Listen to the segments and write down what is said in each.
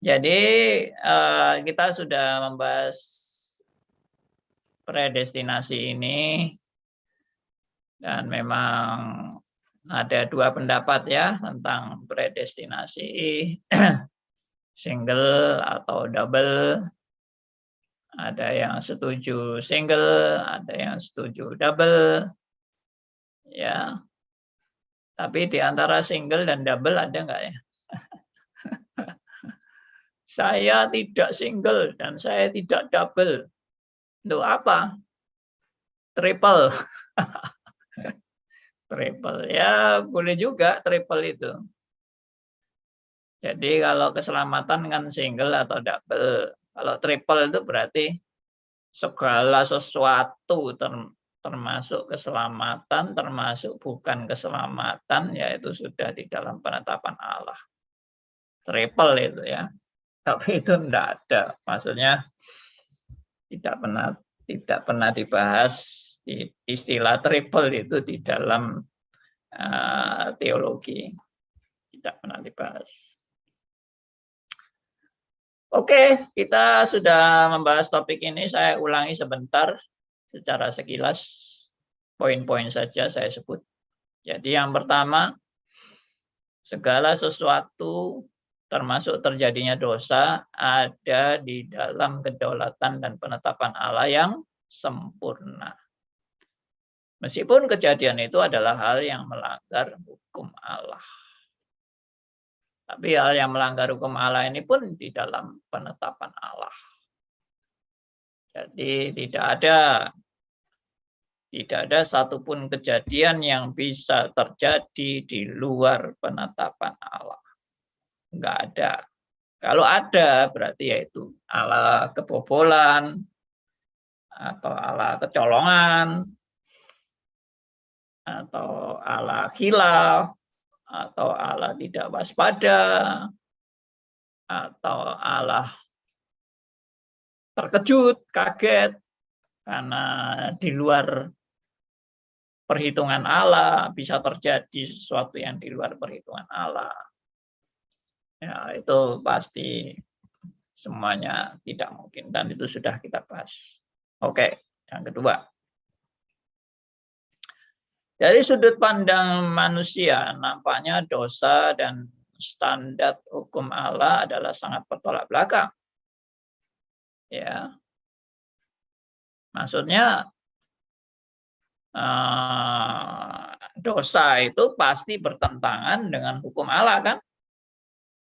Jadi kita sudah membahas predestinasi ini dan memang ada dua pendapat ya tentang predestinasi single atau double. Ada yang setuju single, ada yang setuju double. Ya. Tapi di antara single dan double ada nggak ya? Saya tidak single dan saya tidak double. Untuk apa? Triple. Triple. Ya, boleh juga triple itu. Jadi kalau keselamatan kan single atau double. Kalau triple itu berarti segala sesuatu termasuk keselamatan, termasuk bukan keselamatan, yaitu sudah di dalam penetapan Allah. Triple itu ya. Tapi itu tidak ada. Maksudnya tidak pernah dibahas istilah triple itu di dalam teologi. Tidak pernah dibahas. Oke, kita sudah membahas topik ini. Saya ulangi sebentar secara sekilas. Poin-poin saja saya sebut. Jadi yang pertama, segala sesuatu termasuk terjadinya dosa ada di dalam kedaulatan dan penetapan Allah yang sempurna. Meskipun kejadian itu adalah hal yang melanggar hukum Allah. Tapi hal yang melanggar hukum Allah ini pun di dalam penetapan Allah. Jadi tidak ada satupun kejadian yang bisa terjadi di luar penetapan Allah. Enggak ada. Kalau ada berarti yaitu Allah kebobolan atau Allah kecolongan atau Allah khilaf atau Allah tidak waspada atau Allah terkejut, kaget karena di luar perhitungan Allah, bisa terjadi sesuatu yang di luar perhitungan Allah. Ya, itu pasti semuanya tidak mungkin dan itu sudah kita bahas. Oke, yang kedua. Dari sudut pandang manusia, nampaknya dosa dan standar hukum Allah adalah sangat bertolak belakang. Ya, maksudnya dosa itu pasti bertentangan dengan hukum Allah, kan?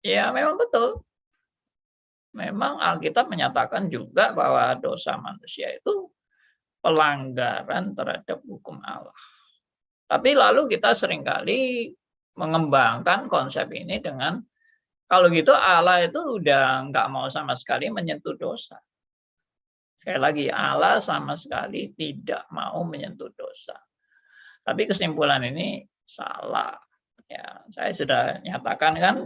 Ya, memang betul. Memang Alkitab menyatakan juga bahwa dosa manusia itu pelanggaran terhadap hukum Allah. Tapi lalu kita seringkali mengembangkan konsep ini dengan kalau gitu Allah itu udah nggak mau sama sekali menyentuh dosa. Sekali lagi, Allah sama sekali tidak mau menyentuh dosa. Tapi kesimpulan ini salah. Ya, saya sudah nyatakan kan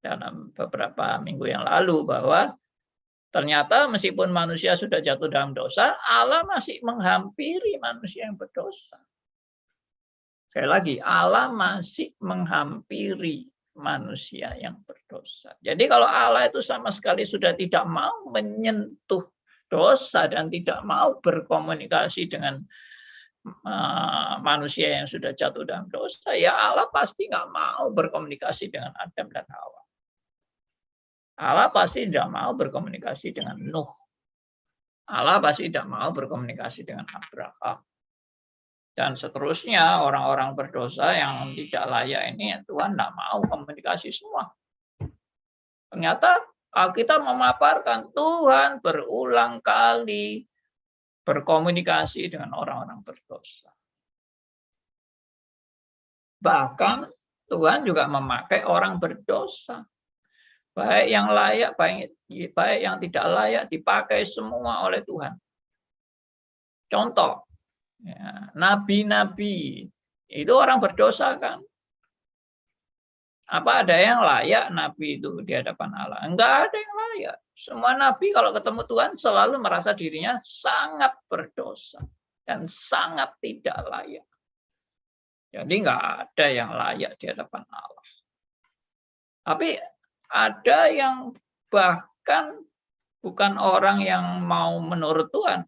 dalam beberapa minggu yang lalu bahwa ternyata meskipun manusia sudah jatuh dalam dosa, Allah masih menghampiri manusia yang berdosa. Sekali lagi, Allah masih menghampiri manusia yang berdosa. Jadi kalau Allah itu sama sekali sudah tidak mau menyentuh dosa dan tidak mau berkomunikasi dengan manusia yang sudah jatuh dalam dosa, ya Allah pasti nggak mau berkomunikasi dengan Adam dan Hawa. Allah pasti tidak mau berkomunikasi dengan Nuh. Allah pasti tidak mau berkomunikasi dengan Abraham. Dan seterusnya orang-orang berdosa yang tidak layak ini Tuhan tidak mau komunikasi semua. Ternyata Alkitab memaparkan Tuhan berulang kali berkomunikasi dengan orang-orang berdosa. Bahkan Tuhan juga memakai orang berdosa. Baik yang layak, baik yang tidak layak dipakai semua oleh Tuhan. Contoh, ya, nabi-nabi itu orang berdosa kan? Apa ada yang layak nabi itu di hadapan Allah? Enggak ada yang layak. Semua nabi kalau ketemu Tuhan selalu merasa dirinya sangat berdosa dan sangat tidak layak. Jadi enggak ada yang layak di hadapan Allah. Tapi ada yang bahkan bukan orang yang mau menurut Tuhan,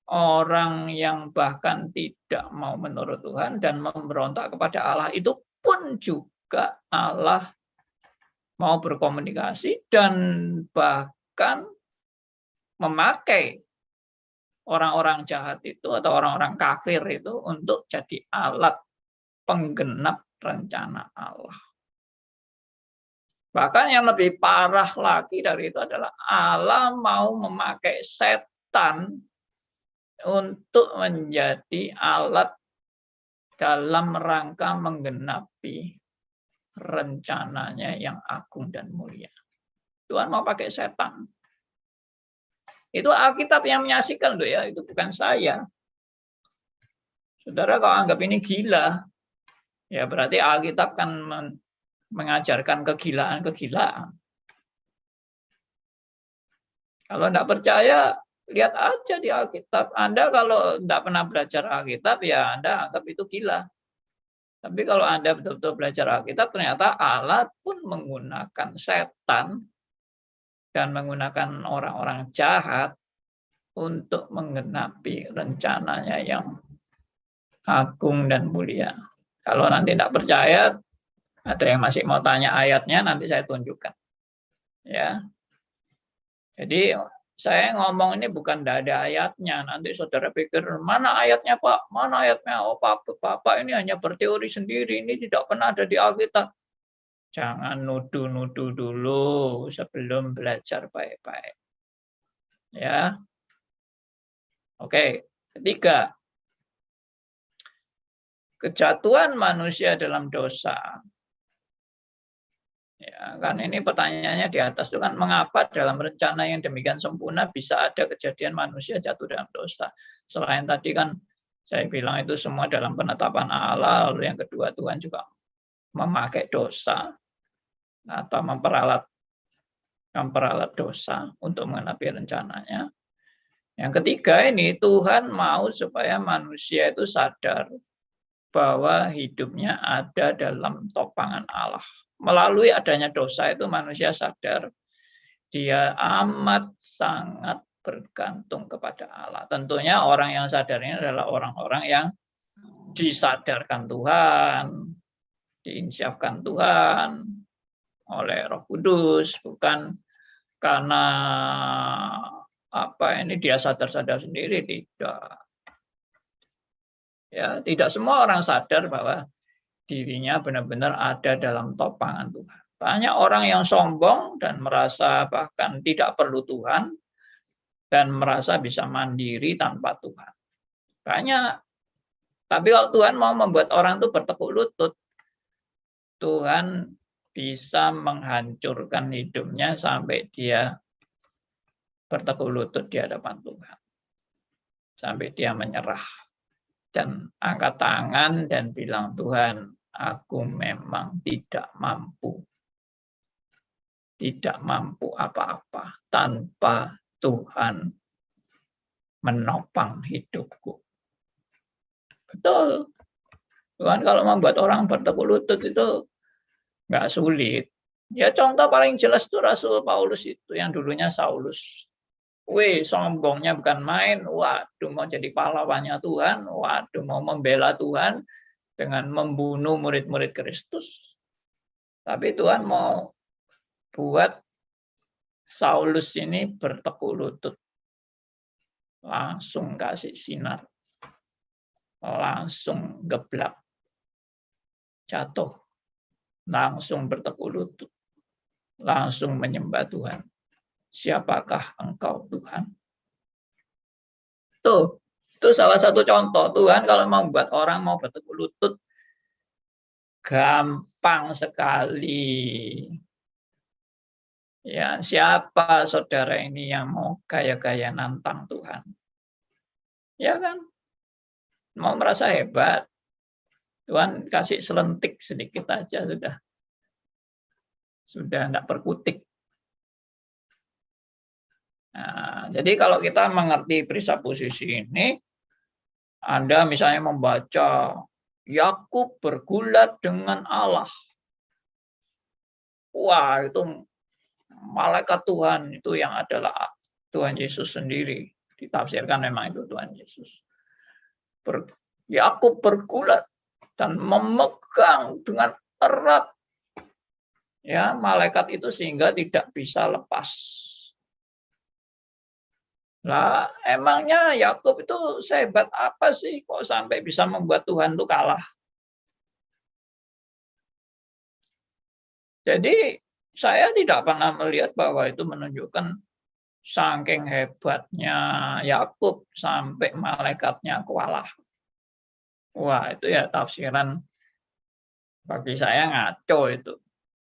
orang yang bahkan tidak mau menurut Tuhan dan memberontak kepada Allah, itu pun juga Allah mau berkomunikasi dan bahkan memakai orang-orang jahat itu atau orang-orang kafir itu untuk jadi alat penggenap rencana Allah. Bahkan yang lebih parah lagi dari itu adalah Allah mau memakai setan untuk menjadi alat dalam rangka menggenapi rencananya yang agung dan mulia. Tuhan mau pakai setan. Itu Alkitab yang menyaksikan loh ya, itu bukan saya. Saudara kalau anggap ini gila, ya berarti Alkitab kan mengajarkan kegilaan-kegilaan. Kalau tidak percaya, lihat aja di Alkitab. Anda kalau tidak pernah belajar Alkitab, ya Anda anggap itu gila. Tapi kalau Anda betul-betul belajar Alkitab, ternyata Allah pun menggunakan setan dan menggunakan orang-orang jahat untuk menggenapi rencananya yang agung dan mulia. Kalau nanti tidak percaya, ada yang masih mau tanya ayatnya, nanti saya tunjukkan. Ya. Jadi saya ngomong ini bukan tidak ada ayatnya. Nanti saudara pikir, mana ayatnya Pak? Mana ayatnya? Oh Bapak ini hanya berteori sendiri. Ini tidak pernah ada di Alkitab. Jangan nuduh-nuduh dulu sebelum belajar baik-baik. Ya. Oke, ketiga. Kejatuhan manusia dalam dosa. Ya, kan ini pertanyaannya di atas itu kan, mengapa dalam rencana yang demikian sempurna bisa ada kejadian manusia jatuh dalam dosa? Selain tadi kan saya bilang itu semua dalam penetapan Allah, lalu yang kedua Tuhan juga memakai dosa atau memperalat dosa untuk mengenapi rencananya. Yang ketiga ini Tuhan mau supaya manusia itu sadar bahwa hidupnya ada dalam topangan Allah. Melalui adanya dosa itu manusia sadar dia amat sangat bergantung kepada Allah. Tentunya orang yang sadar ini adalah orang-orang yang disadarkan Tuhan, diinsyafkan Tuhan oleh Roh Kudus, bukan karena ini dia sadar-sadar sendiri, tidak. Ya, tidak semua orang sadar bahwa dirinya benar-benar ada dalam topangan Tuhan. Banyak orang yang sombong dan merasa bahkan tidak perlu Tuhan dan merasa bisa mandiri tanpa Tuhan. Banyak. Tapi kalau Tuhan mau membuat orang itu bertekuk lutut, Tuhan bisa menghancurkan hidupnya sampai dia bertekuk lutut di hadapan Tuhan. Sampai dia menyerah dan angkat tangan dan bilang, Tuhan, aku memang tidak mampu. Tidak mampu apa-apa tanpa Tuhan menopang hidupku. Betul. Tuhan kalau membuat orang bertekuk lutut itu nggak sulit. Ya contoh paling jelas itu Rasul Paulus itu yang dulunya Saulus. Sombongnya bukan main. Waduh, mau jadi pahlawannya Tuhan. Waduh, mau membela Tuhan dengan membunuh murid-murid Kristus. Tapi Tuhan mau buat Saulus ini bertekuk lutut. Langsung kasih sinar. Langsung geblak. Jatuh. Langsung bertekuk lutut. Langsung menyembah Tuhan. Siapakah engkau Tuhan? Itu salah satu contoh. Tuhan kalau mau membuat orang mau bertekuk lutut, gampang sekali. Ya, siapa saudara ini yang mau gaya-gaya nantang Tuhan? Ya kan? Mau merasa hebat. Tuhan kasih selentik sedikit aja sudah. Sudah tidak berkutik. Nah, jadi kalau kita mengerti presupposisi ini, Anda misalnya membaca Yakub bergulat dengan Allah. Wah, itu malaikat Tuhan itu yang adalah Tuhan Yesus sendiri. Ditafsirkan memang itu Tuhan Yesus. Yakub bergulat dan memegang dengan erat ya malaikat itu sehingga tidak bisa lepas. Lah, emangnya Yakub itu sehebat apa sih kok sampai bisa membuat Tuhan itu kalah? Jadi saya tidak pernah melihat bahwa itu menunjukkan saking hebatnya Yakub sampai malaikatnya kalah. Wah, itu ya tafsiran bagi saya ngaco itu.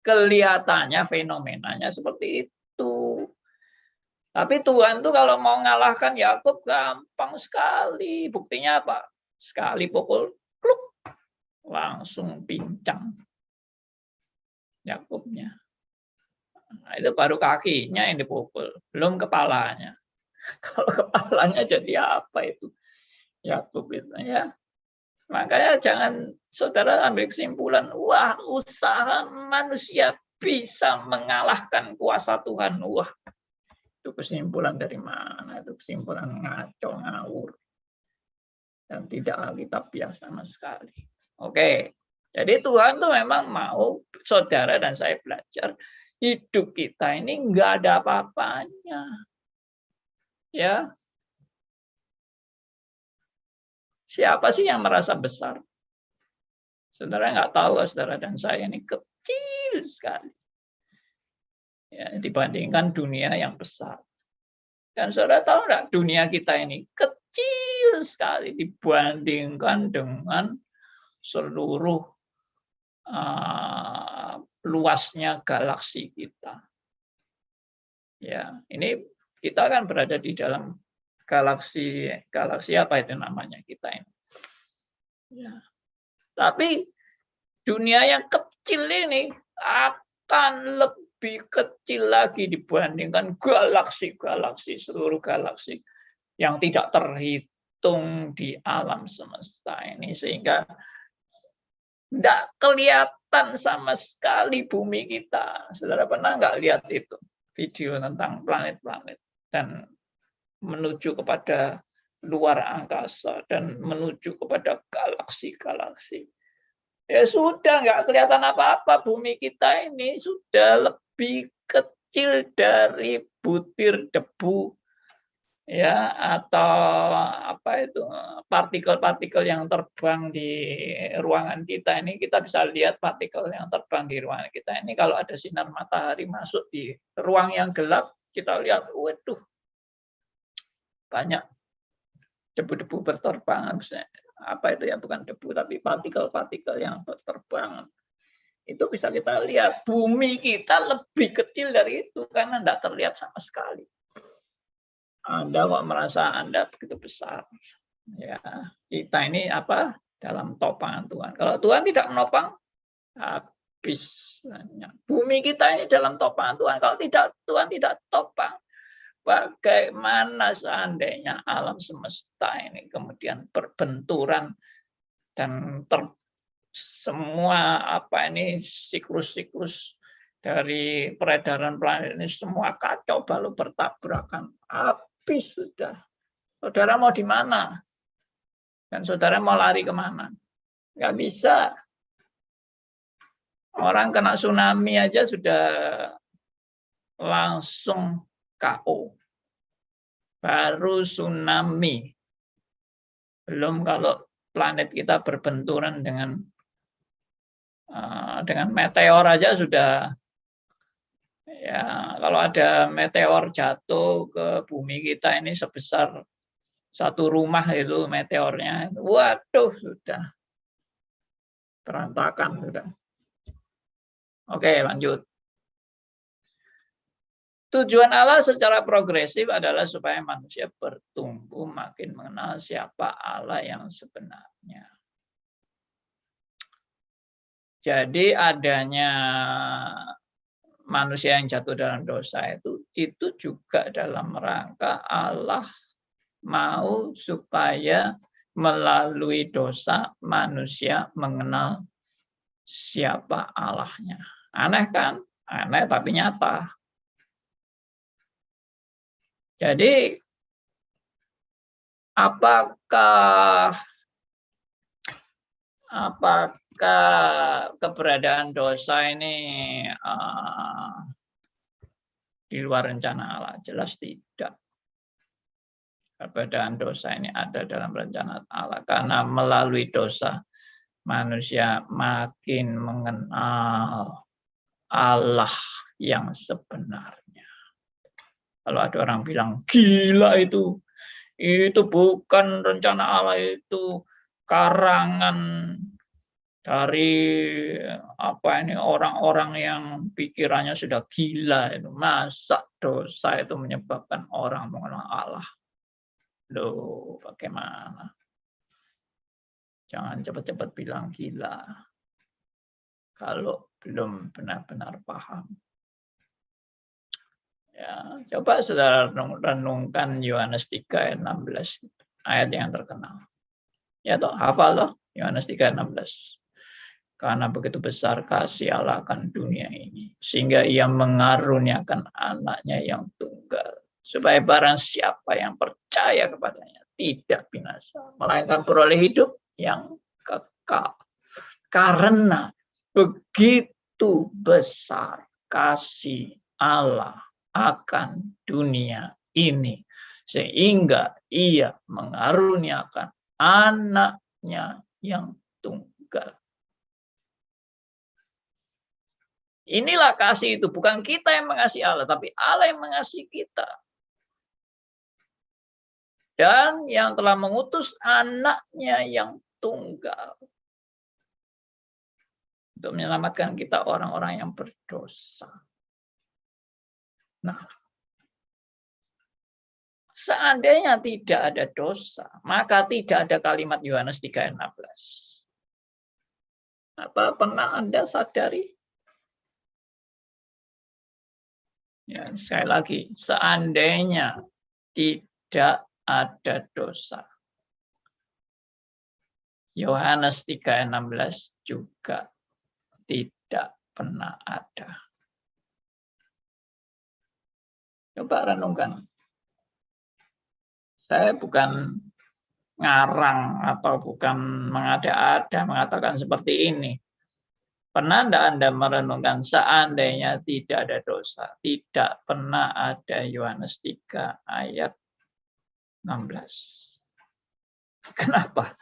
Kelihatannya fenomenanya seperti itu. Tapi Tuhan tuh kalau mau ngalahkan Yakub gampang sekali. Buktinya apa? Sekali pukul, kluk, langsung pincang Yakubnya. Nah, itu baru kakinya yang dipukul, belum kepalanya. Kalau kepalanya jadi apa itu? Yakub itu ya. Makanya jangan saudara ambil kesimpulan, wah usaha manusia bisa mengalahkan kuasa Tuhan. Wah, itu kesimpulan dari mana? Itu kesimpulan ngaco, ngawur. Dan tidak alkitabiah sama sekali. Oke, jadi Tuhan tuh memang mau saudara dan saya belajar, hidup kita ini nggak ada apa-apanya. Ya, siapa sih yang merasa besar? Saudara nggak tahu, saudara dan saya ini kecil sekali. Ya, dibandingkan dunia yang besar. Dan saudara tahu nggak, dunia kita ini kecil sekali dibandingkan dengan seluruh luasnya galaksi kita. Ya, ini kita kan berada di dalam galaksi apa itu namanya kita ini. Ya. Tapi dunia yang kecil ini akan lebih kecil lagi dibandingkan galaksi-galaksi, seluruh galaksi yang tidak terhitung di alam semesta ini, sehingga tidak kelihatan sama sekali bumi kita. Saudara pernah nggak lihat itu video tentang planet-planet dan menuju kepada luar angkasa dan menuju kepada galaksi-galaksi? Ya sudah, nggak kelihatan apa-apa. Bumi kita ini sudah lebih kecil dari butir debu, ya, atau apa itu partikel-partikel yang terbang di ruangan kita ini. Kita bisa lihat partikel yang terbang di ruangan kita ini. Kalau ada sinar matahari masuk di ruang yang gelap, kita lihat, waduh, banyak debu-debu berterbangan. Apa itu ya, bukan debu tapi partikel-partikel yang berterbangan. Itu bisa kita lihat. Bumi kita lebih kecil dari itu karena tidak terlihat sama sekali. Anda kok merasa Anda begitu besar? Ya, kita ini apa? Dalam topangan Tuhan. Kalau Tuhan tidak menopang, habis. Bumi kita ini dalam topangan Tuhan. Kalau tidak, Tuhan tidak topang, bagaimana seandainya alam semesta ini kemudian berbenturan dan semua apa ini siklus-siklus dari peredaran planet ini semua kacau balau bertabrakan, habis sudah. Saudara mau di mana? Dan saudara mau lari kemana? Nggak bisa. Orang kena tsunami aja sudah langsung KO. Baru tsunami. Belum kalau planet kita berbenturan dengan meteor aja sudah. Ya, kalau ada meteor jatuh ke bumi kita ini sebesar satu rumah itu meteornya, waduh sudah berantakan sudah. Oke, lanjut. Tujuan Allah secara progresif adalah supaya manusia bertumbuh makin mengenal siapa Allah yang sebenarnya. Jadi adanya manusia yang jatuh dalam dosa itu juga dalam rangka Allah mau supaya melalui dosa manusia mengenal siapa Allahnya. Aneh kan? Aneh tapi nyata. Jadi apakah keberadaan dosa ini di luar rencana Allah? Jelas tidak. Keberadaan dosa ini ada dalam rencana Allah, karena melalui dosa manusia makin mengenal Allah yang sebenarnya. Kalau ada orang bilang gila itu bukan rencana Allah, itu karangan dari orang-orang yang pikirannya sudah gila itu. Masa dosa itu menyebabkan orang mengenal Allah? Loh, bagaimana? Jangan cepat-cepat bilang gila kalau belum benar-benar paham. Ya, coba saudara renungkan Yohanes 3 ayat 16, ayat yang terkenal. Ya toh, hafal toh Yohanes 3 ayat 16. Karena begitu besar kasih Allah akan dunia ini, sehingga ia mengaruniakan anaknya yang tunggal, supaya barang siapa yang percaya kepadanya tidak binasa, melainkan beroleh hidup yang kekal. Karena begitu besar kasih Allah akan dunia ini, sehingga ia mengaruniakan anaknya yang tunggal. Inilah kasih itu, bukan kita yang mengasihi Allah, tapi Allah yang mengasihi kita. Dan yang telah mengutus anaknya yang tunggal untuk menyelamatkan kita orang-orang yang berdosa. Nah, seandainya tidak ada dosa, maka tidak ada kalimat Yohanes 3 ayat 16. Apa pernah Anda sadari? Ya, sekali lagi, seandainya tidak ada dosa, Yohanes 3 ayat 16 juga tidak pernah ada. Coba renungkan. Saya bukan ngarang atau bukan mengada-ada mengatakan seperti ini. Pernah tidak Anda merenungkan seandainya tidak ada dosa, tidak pernah ada Yohanes 3 ayat 16. Kenapa?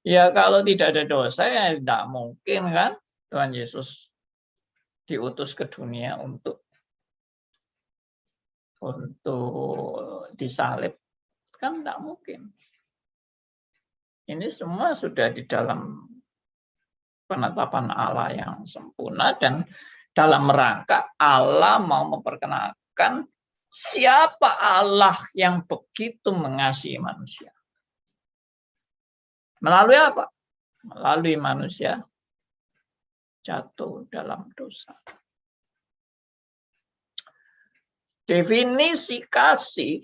Ya kalau tidak ada dosa ya tidak mungkin kan Tuhan Yesus diutus ke dunia untuk disalib. Kan tidak mungkin. Ini semua sudah di dalam penetapan Allah yang sempurna, dan dalam rangka Allah mau memperkenalkan siapa Allah yang begitu mengasihi manusia. Melalui apa? Melalui manusia jatuh dalam dosa. Definisi kasih,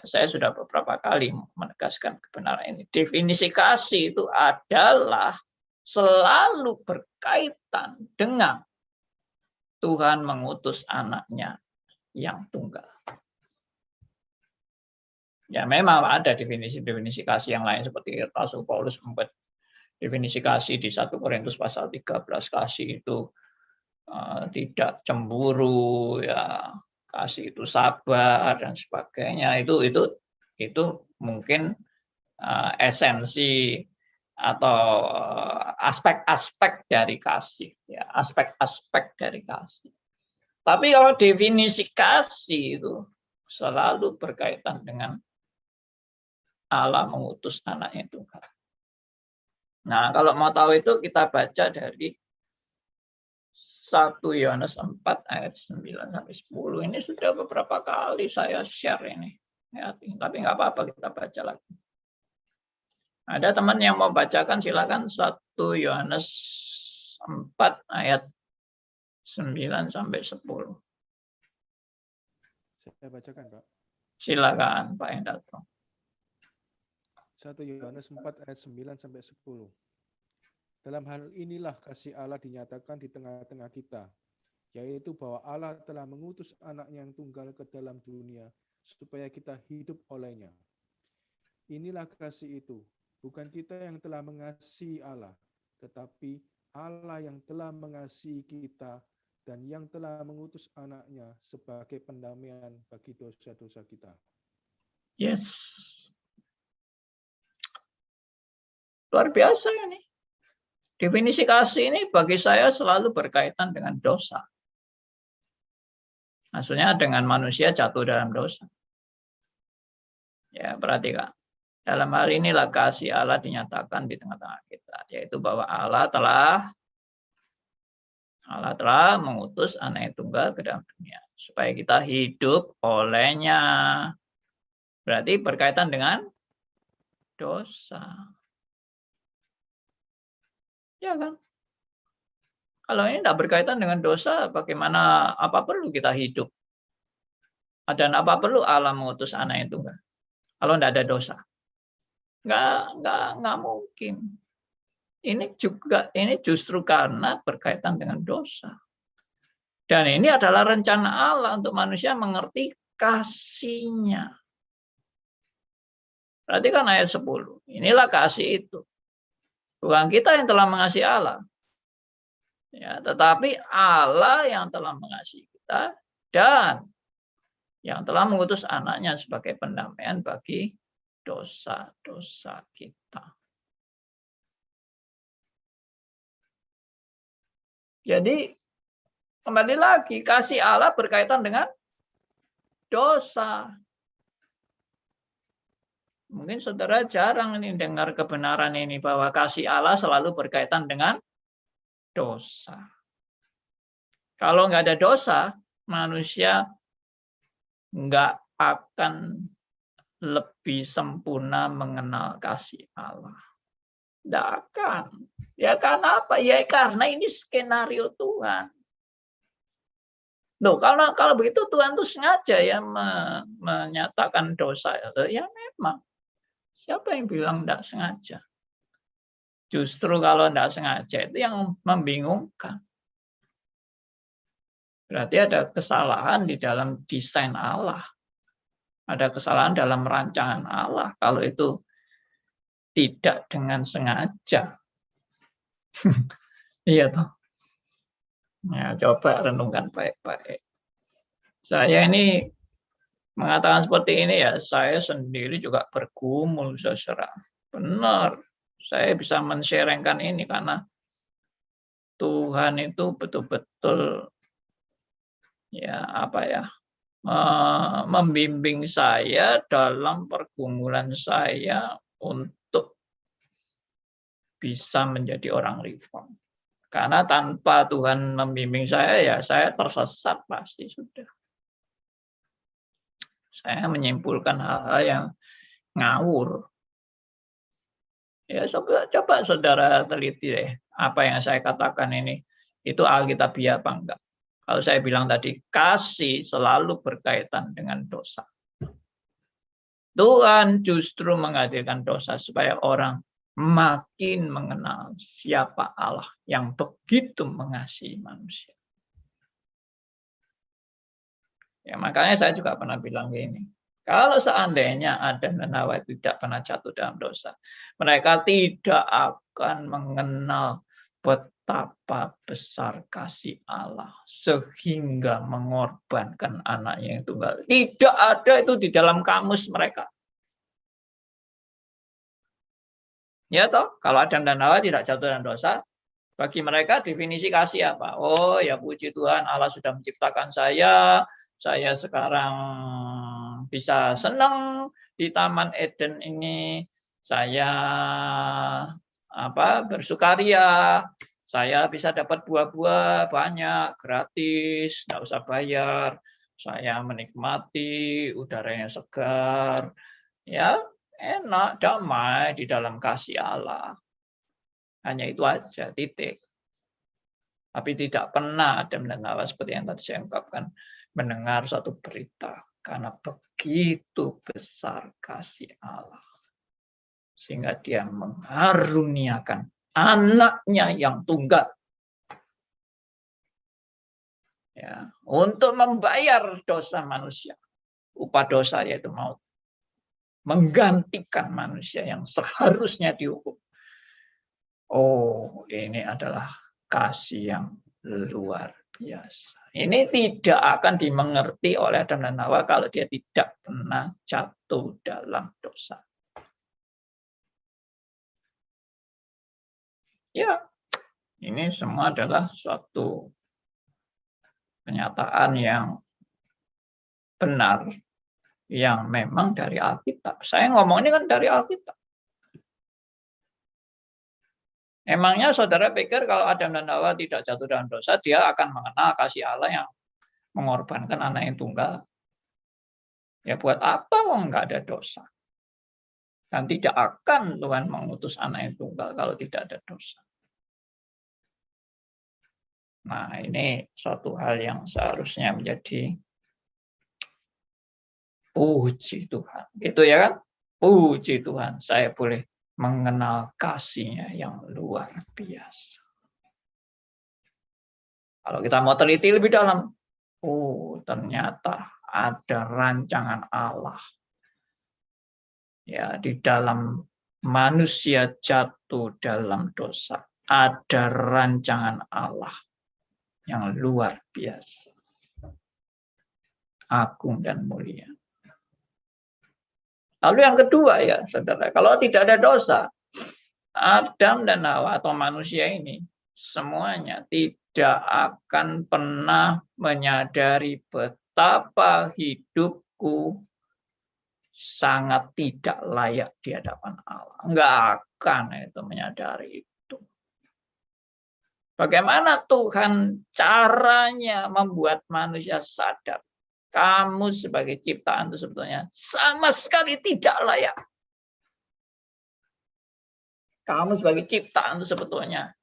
saya sudah beberapa kali menegaskan kebenaran ini. Definisi kasih itu adalah selalu berkaitan dengan Tuhan mengutus anaknya yang tunggal. Ya memang ada definisi-definisi kasih yang lain, seperti Rasul Paulus membuat definisi kasih di 1 Korintus pasal 13, kasih itu tidak cemburu, ya kasih itu sabar dan sebagainya. Itu mungkin esensi atau aspek-aspek dari kasih, ya aspek-aspek dari kasih. Tapi kalau definisi kasih itu selalu berkaitan dengan Allah mengutus anaknya tunggal. Nah, kalau mau tahu itu kita baca dari 1 Yohanes 4 ayat 9 sampai 10. Ini sudah beberapa kali saya share ini. Ya, tapi nggak apa-apa, kita baca lagi. Ada teman yang mau bacakan, silakan 1 Yohanes 4 ayat 9 sampai 10. Saya bacakan, Pak. Silakan, Pak Hendarto. 1 Yohanes 4 ayat 9 sampai 10. Dalam hal inilah kasih Allah dinyatakan di tengah-tengah kita, yaitu bahwa Allah telah mengutus anaknya yang tunggal ke dalam dunia supaya kita hidup olehnya. Inilah kasih itu, bukan kita yang telah mengasihi Allah, tetapi Allah yang telah mengasihi kita dan yang telah mengutus anaknya sebagai pendamaian bagi dosa-dosa kita. Yes. Luar biasa ini. Definisi kasih ini bagi saya selalu berkaitan dengan dosa. Maksudnya dengan manusia jatuh dalam dosa. Ya, perhatikan. Dalam hal inilah kasih Allah dinyatakan di tengah-tengah kita, yaitu bahwa Allah telah mengutus anak tunggal ke dalam dunia supaya kita hidup olehnya. Berarti berkaitan dengan dosa. Ya kan? Kalau ini tidak berkaitan dengan dosa, bagaimana apa perlu kita hidup? Dan apa perlu Allah mengutus anak yang tunggal? Kalau tidak ada dosa. Nggak mungkin. Ini justru karena berkaitan dengan dosa. Dan ini adalah rencana Allah untuk manusia mengerti kasih-Nya. Perhatikan ayat 10. Inilah kasih itu. Bukan kita yang telah mengasihi Allah. Ya, tetapi Allah yang telah mengasihi kita dan yang telah mengutus anaknya sebagai pendamaian bagi dosa-dosa kita. Jadi kembali lagi, kasih Allah berkaitan dengan dosa. Mungkin saudara jarang ini dengar kebenaran ini bahwa kasih Allah selalu berkaitan dengan dosa. Kalau nggak ada dosa, manusia nggak akan lebih sempurna mengenal kasih Allah. Nggak akan. Ya karena apa? Ya karena ini skenario Tuhan. Loh, kalau begitu Tuhan tuh sengaja ya menyatakan dosa. Ya memang. Siapa yang bilang nggak sengaja? Justru kalau tidak sengaja itu yang membingungkan. Berarti ada kesalahan di dalam desain Allah. Ada kesalahan dalam rancangan Allah. Kalau itu tidak dengan sengaja. Iya toh. Ya, coba renungkan baik-baik. Saya ini mengatakan seperti ini ya, saya sendiri juga bergumul, saudara. Benar. Saya bisa men-sharingkan ini karena Tuhan itu betul-betul membimbing saya dalam pergumulan saya untuk bisa menjadi orang reform. Karena tanpa Tuhan membimbing saya, ya saya tersesat pasti sudah. Saya menyimpulkan hal-hal yang ngawur. Ya, coba saudara teliti deh, apa yang saya katakan ini, itu alkitabiah apa enggak. Kalau saya bilang tadi, kasih selalu berkaitan dengan dosa. Tuhan justru menghadirkan dosa supaya orang makin mengenal siapa Allah yang begitu mengasihi manusia. Ya, makanya saya juga pernah bilang gini, kalau seandainya Adam dan Hawa tidak pernah jatuh dalam dosa, mereka tidak akan mengenal betapa besar kasih Allah sehingga mengorbankan anaknya yang tunggal. Tidak ada itu di dalam kamus mereka. Ya toh, kalau Adam dan Hawa tidak jatuh dalam dosa, bagi mereka definisi kasih apa? Oh ya puji Tuhan, Allah sudah menciptakan saya sekarang bisa senang di Taman Eden ini, saya bersukaria, saya bisa dapat buah-buah banyak, gratis, nggak usah bayar, saya menikmati udaranya segar, ya enak, damai di dalam kasih Allah. Hanya itu aja, titik. Tapi tidak pernah Adam dan Hawa seperti yang tadi saya ungkapkan, mendengar suatu berita karena begitu besar kasih Allah. Sehingga dia mengaruniakan anaknya yang tunggal. Ya, untuk membayar dosa manusia. Upah dosa yaitu maut. Menggantikan manusia yang seharusnya dihukum. Oh, ini adalah kasih yang luar biasa. Ini tidak akan dimengerti oleh Adam dan Hawa kalau dia tidak pernah jatuh dalam dosa. Ya, ini semua adalah suatu kenyataan yang benar, yang memang dari Alkitab. Saya ngomong ini kan dari Alkitab. Emangnya saudara pikir kalau Adam dan Hawa tidak jatuh dalam dosa, dia akan mengenal kasih Allah yang mengorbankan anak yang tunggal? Ya buat apa wong nggak ada dosa? Dan tidak akan Tuhan mengutus anak yang tunggal kalau tidak ada dosa. Nah, ini suatu hal yang seharusnya menjadi puji Tuhan. Gitu ya kan? Puji Tuhan, saya boleh mengenal kasih-Nya yang luar biasa. Kalau kita mau teliti lebih dalam, oh ternyata ada rancangan Allah. Ya, di dalam manusia jatuh dalam dosa, ada rancangan Allah yang luar biasa, agung dan mulia. Lalu yang kedua ya, saudara, kalau tidak ada dosa, Adam dan Hawa atau manusia ini semuanya tidak akan pernah menyadari betapa hidupku sangat tidak layak di hadapan Allah. Enggak akan itu menyadari itu. Bagaimana Tuhan caranya membuat manusia sadar kamu sebagai ciptaan itu sebetulnya sama sekali tidak layak. Kamu sebagai ciptaan itu sebetulnya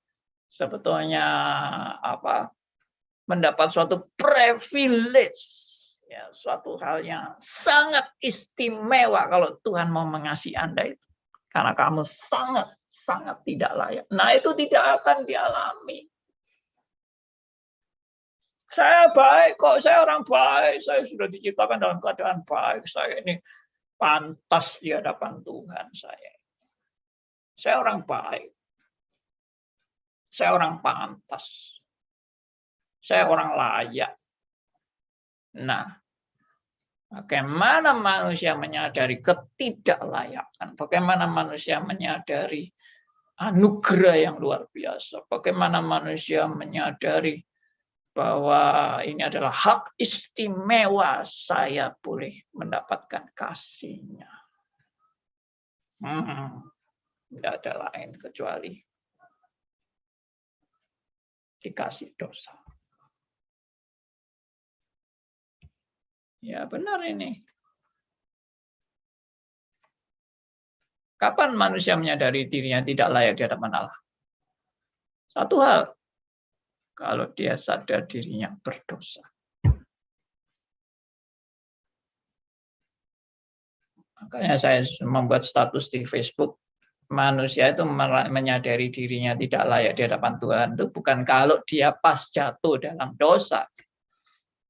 apa? Mendapat suatu privilege, ya, suatu hal yang sangat istimewa kalau Tuhan mau mengasihi Anda itu. Karena kamu sangat tidak layak. Nah, itu tidak akan dialami. Saya baik kok, saya orang baik, saya sudah diciptakan dalam keadaan baik, saya ini pantas di hadapan Tuhan saya. Saya orang baik. Saya orang pantas. Saya orang layak. Nah, bagaimana manusia menyadari ketidaklayakan? Bagaimana manusia menyadari anugerah yang luar biasa? Bagaimana manusia menyadari bahwa ini adalah hak istimewa saya boleh mendapatkan kasih-Nya. Tidak ada lain kecuali dikasih dosa. Ya benar ini. Kapan manusia menyadari dirinya tidak layak di hadapan Allah? Satu hal, kalau dia sadar dirinya berdosa. Makanya saya membuat status di Facebook, manusia itu menyadari dirinya tidak layak di hadapan Tuhan itu bukan kalau dia pas jatuh dalam dosa,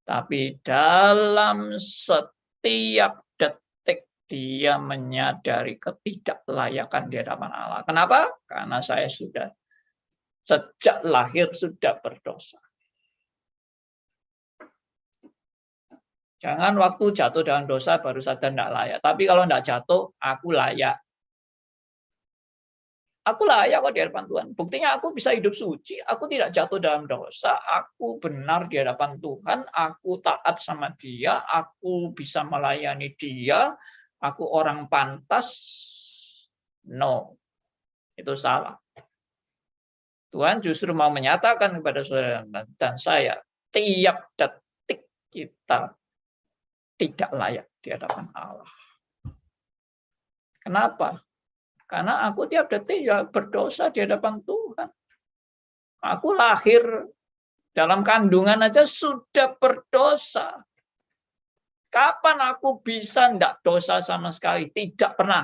tapi dalam setiap detik dia menyadari ketidaklayakan di hadapan Allah. Kenapa? Karena saya sudah sejak lahir sudah berdosa. Jangan waktu jatuh dalam dosa baru sadar tidak layak. Tapi kalau tidak jatuh, aku layak. Aku layak kok di hadapan Tuhan. Buktinya aku bisa hidup suci. Aku tidak jatuh dalam dosa. Aku benar di hadapan Tuhan. Aku taat sama Dia. Aku bisa melayani Dia. Aku orang pantas. No. Itu salah. Tuhan justru mau menyatakan kepada saudara dan saya, tiap detik kita tidak layak di hadapan Allah. Kenapa? Karena aku tiap detik ya berdosa di hadapan Tuhan. Aku lahir dalam kandungan aja sudah berdosa. Kapan aku bisa tidak dosa sama sekali? Tidak pernah.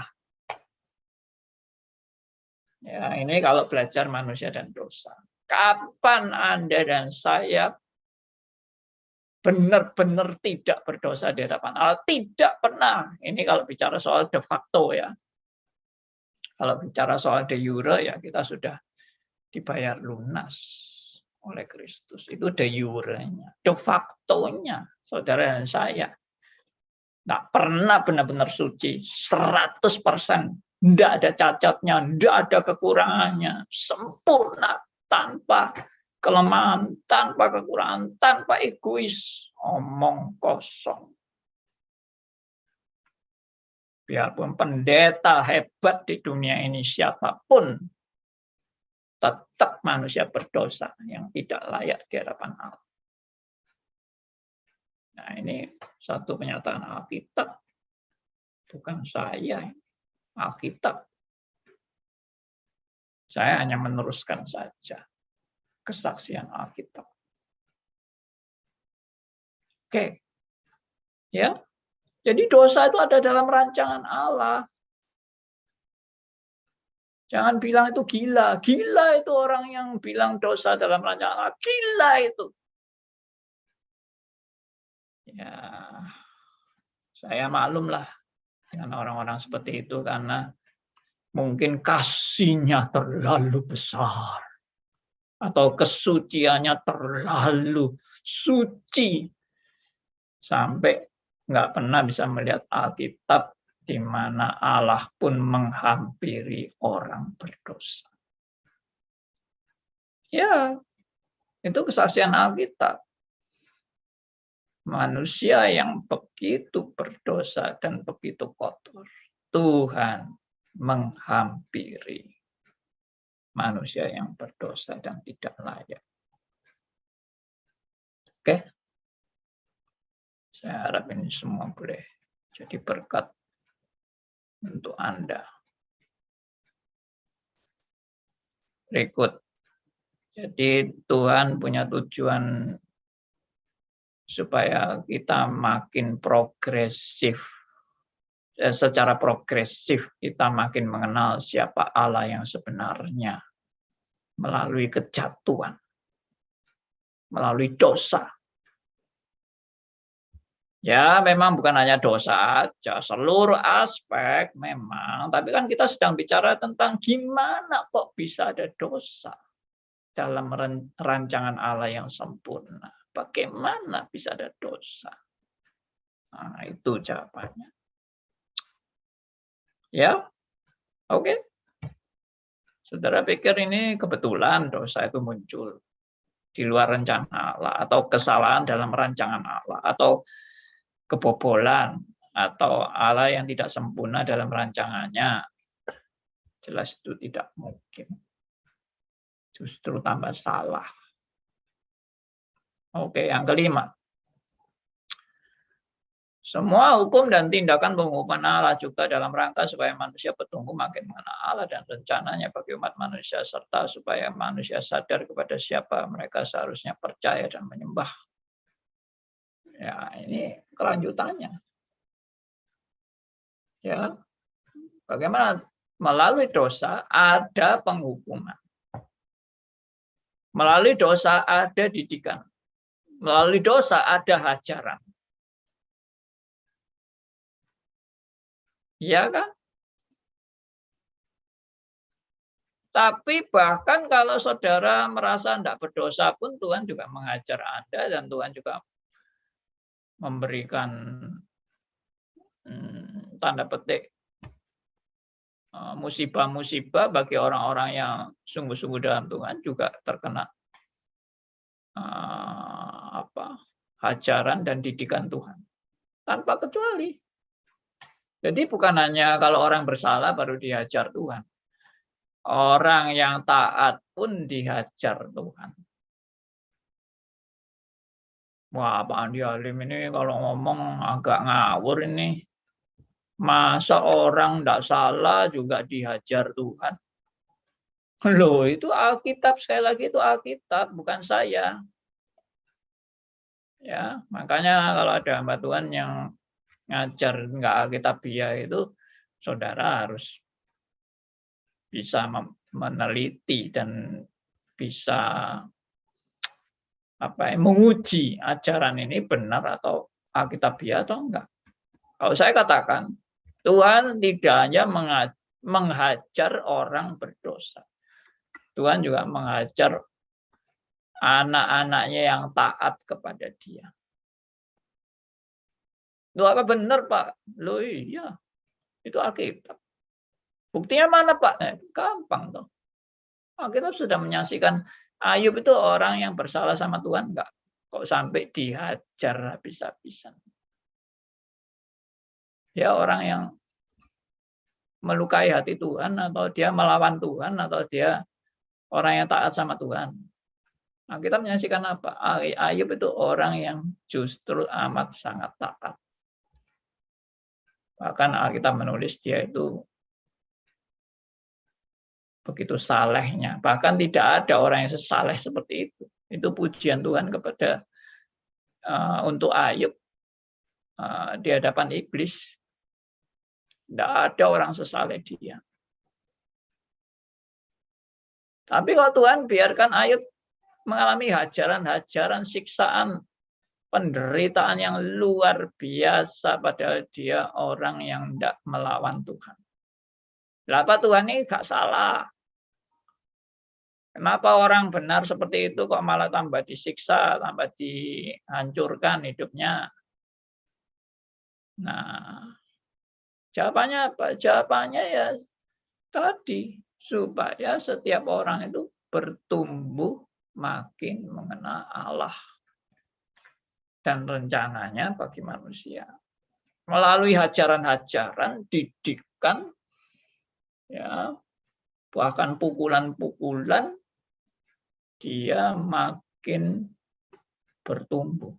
Ya, ini kalau belajar manusia dan dosa. Kapan Anda dan saya benar-benar tidak berdosa di hadapan Allah. Tidak pernah. Ini kalau bicara soal de facto ya. Kalau bicara soal de jure ya kita sudah dibayar lunas oleh Kristus. Itu de jure-nya. De facto-nya saudara dan saya. Nggak pernah benar-benar suci. 100%. Tidak ada cacatnya. Tidak ada kekurangannya. Sempurna. Tanpa kelemahan, tanpa kekurangan, tanpa egois, omong kosong. Biarpun pendeta hebat di dunia ini siapapun, tetap manusia berdosa yang tidak layak di hadapan Allah. Nah, ini satu pernyataan Alkitab, bukan saya, Alkitab. Saya hanya meneruskan saja kesaksian Alkitab. Oke. Ya. Jadi dosa itu ada dalam rancangan Allah. Jangan bilang itu gila. Gila itu orang yang bilang dosa dalam rancangan Allah. Gila itu. Ya. Saya maklumlah dengan orang-orang seperti itu karena mungkin kasihnya terlalu besar. Atau kesuciannya terlalu suci. Sampai nggak pernah bisa melihat Alkitab di mana Allah pun menghampiri orang berdosa. Ya, itu kesaksian Alkitab. Manusia yang begitu berdosa dan begitu kotor. Tuhan menghampiri manusia yang berdosa dan tidak layak. Oke? Saya harap ini semua boleh jadi berkat untuk Anda. Berikut. Jadi Tuhan punya tujuan supaya kita makin progresif. Secara progresif kita makin mengenal siapa Allah yang sebenarnya melalui kejatuhan, melalui dosa. Ya, memang bukan hanya dosa aja, seluruh aspek memang. Tapi kan kita sedang bicara tentang gimana kok bisa ada dosa dalam rancangan Allah yang sempurna. Bagaimana bisa ada dosa? Nah, itu jawabannya. Ya, oke. Saudara pikir ini kebetulan dosa itu muncul di luar rencana Allah, atau kesalahan dalam rancangan Allah, atau kebobolan, atau Allah yang tidak sempurna dalam rancangannya. Jelas itu tidak mungkin. Justru tambah salah. Oke, yang kelima. Semua hukum dan tindakan penghukuman Allah juga dalam rangka supaya manusia bertumbuh makin mengenal Allah dan rencananya bagi umat manusia, serta supaya manusia sadar kepada siapa mereka seharusnya percaya dan menyembah. Ya, ini kelanjutannya. Ya, bagaimana melalui dosa ada penghukuman. Melalui dosa ada didikan. Melalui dosa ada hajaran. Ya kan? Tapi bahkan kalau saudara merasa tidak berdosa pun Tuhan juga mengajar Anda dan Tuhan juga memberikan tanda petik musibah-musibah bagi orang-orang yang sungguh-sungguh dalam Tuhan juga terkena hajaran dan didikan Tuhan tanpa kecuali. Jadi bukan hanya kalau orang bersalah baru dihajar Tuhan. Orang yang taat pun dihajar Tuhan. Wah, Pak Andi Halim ini kalau ngomong agak ngawur ini. Masa orang tidak salah juga dihajar Tuhan? Loh, itu Alkitab, sekali lagi itu Alkitab, bukan saya. Ya, makanya kalau ada hamba Tuhan yang ngajar nggak Alkitabiah itu, saudara harus bisa meneliti dan bisa menguji ajaran ini benar atau alkitabiah atau enggak. Kalau saya katakan, Tuhan tidak hanya menghajar orang berdosa. Tuhan juga menghajar anak-anaknya yang taat kepada Dia. Loh, apa benar, Pak? Loh iya, itu Alkitab. Buktinya mana, Pak? Gampang tuh. Alkitab sudah menyaksikan Ayub itu orang yang bersalah sama Tuhan enggak? Kok sampai dihajar habis-habisan? Dia orang yang melukai hati Tuhan, atau dia melawan Tuhan, atau dia orang yang taat sama Tuhan. Nah, kita menyaksikan apa? Ayub itu orang yang justru amat sangat taat. Bahkan Alkitab menulis dia itu begitu salehnya. Bahkan tidak ada orang yang sesaleh seperti itu. Itu pujian Tuhan kepada untuk Ayub di hadapan iblis. Tidak ada orang sesaleh dia. Tapi kalau Tuhan biarkan Ayub mengalami hajaran-hajaran, siksaan, penderitaan yang luar biasa, padahal dia orang yang tidak melawan Tuhan. Kenapa Tuhan ini gak salah? Kenapa orang benar seperti itu kok malah tambah disiksa, tambah dihancurkan hidupnya? Nah, jawabannya apa? Jawabannya ya tadi, supaya setiap orang itu bertumbuh makin mengenal Allah dan rencananya bagi manusia. Melalui hajaran-hajaran, didikan, ya, bahkan pukulan-pukulan, dia makin bertumbuh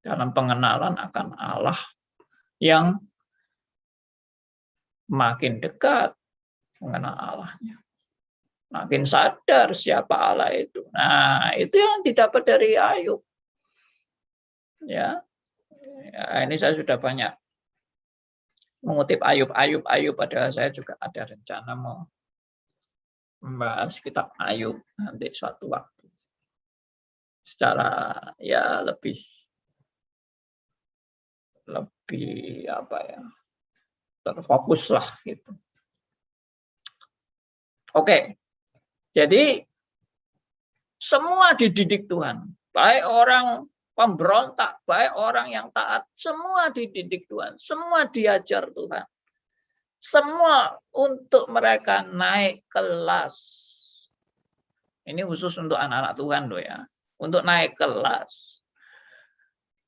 dalam pengenalan akan Allah yang makin dekat mengenal Allahnya. Makin sadar siapa Allah itu. Nah, itu yang didapat dari Ayub. Ya, ini saya sudah banyak mengutip Ayub, padahal saya juga ada rencana mau membahas kitab Ayub nanti suatu waktu. Secara ya lebih apa ya, terfokus lah gitu. Oke, jadi semua dididik Tuhan, baik orang pemberontak, baik orang yang taat, semua dididik Tuhan, semua diajar Tuhan. Semua untuk mereka naik kelas. Ini khusus untuk anak-anak Tuhan loh ya. Untuk naik kelas.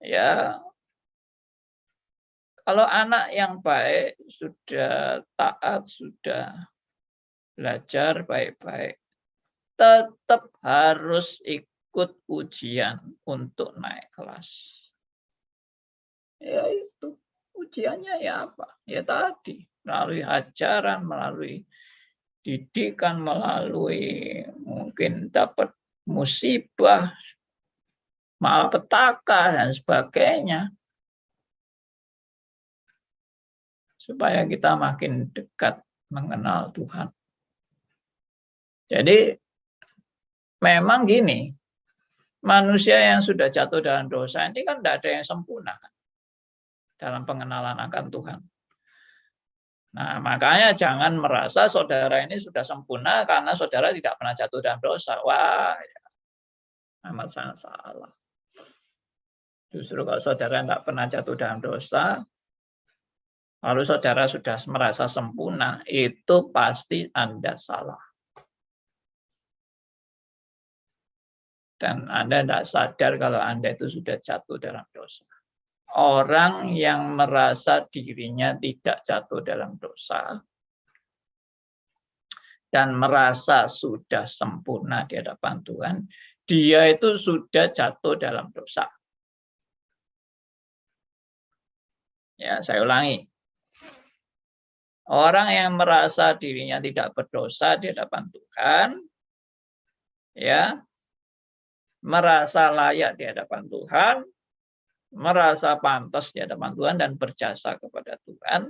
Ya. Kalau anak yang baik, sudah taat, sudah belajar baik-baik, tetap harus ikut ujian untuk naik kelas. Ya itu, ujiannya ya apa? Ya tadi, melalui ajaran, melalui didikan, melalui mungkin dapat musibah, malapetaka, dan sebagainya. Supaya kita makin dekat mengenal Tuhan. Jadi memang gini, manusia yang sudah jatuh dalam dosa ini kan tidak ada yang sempurna dalam pengenalan akan Tuhan. Nah, makanya jangan merasa saudara ini sudah sempurna karena saudara tidak pernah jatuh dalam dosa. Wah, ya, amat sangat salah. Justru kalau saudara tidak pernah jatuh dalam dosa, lalu saudara sudah merasa sempurna, itu pasti Anda salah. Dan Anda tidak sadar kalau Anda itu sudah jatuh dalam dosa. Orang yang merasa dirinya tidak jatuh dalam dosa dan merasa sudah sempurna di hadapan Tuhan, dia itu sudah jatuh dalam dosa. Ya, saya ulangi. Orang yang merasa dirinya tidak berdosa di hadapan Tuhan, ya, merasa layak di hadapan Tuhan, merasa pantas di hadapan Tuhan dan berjasa kepada Tuhan,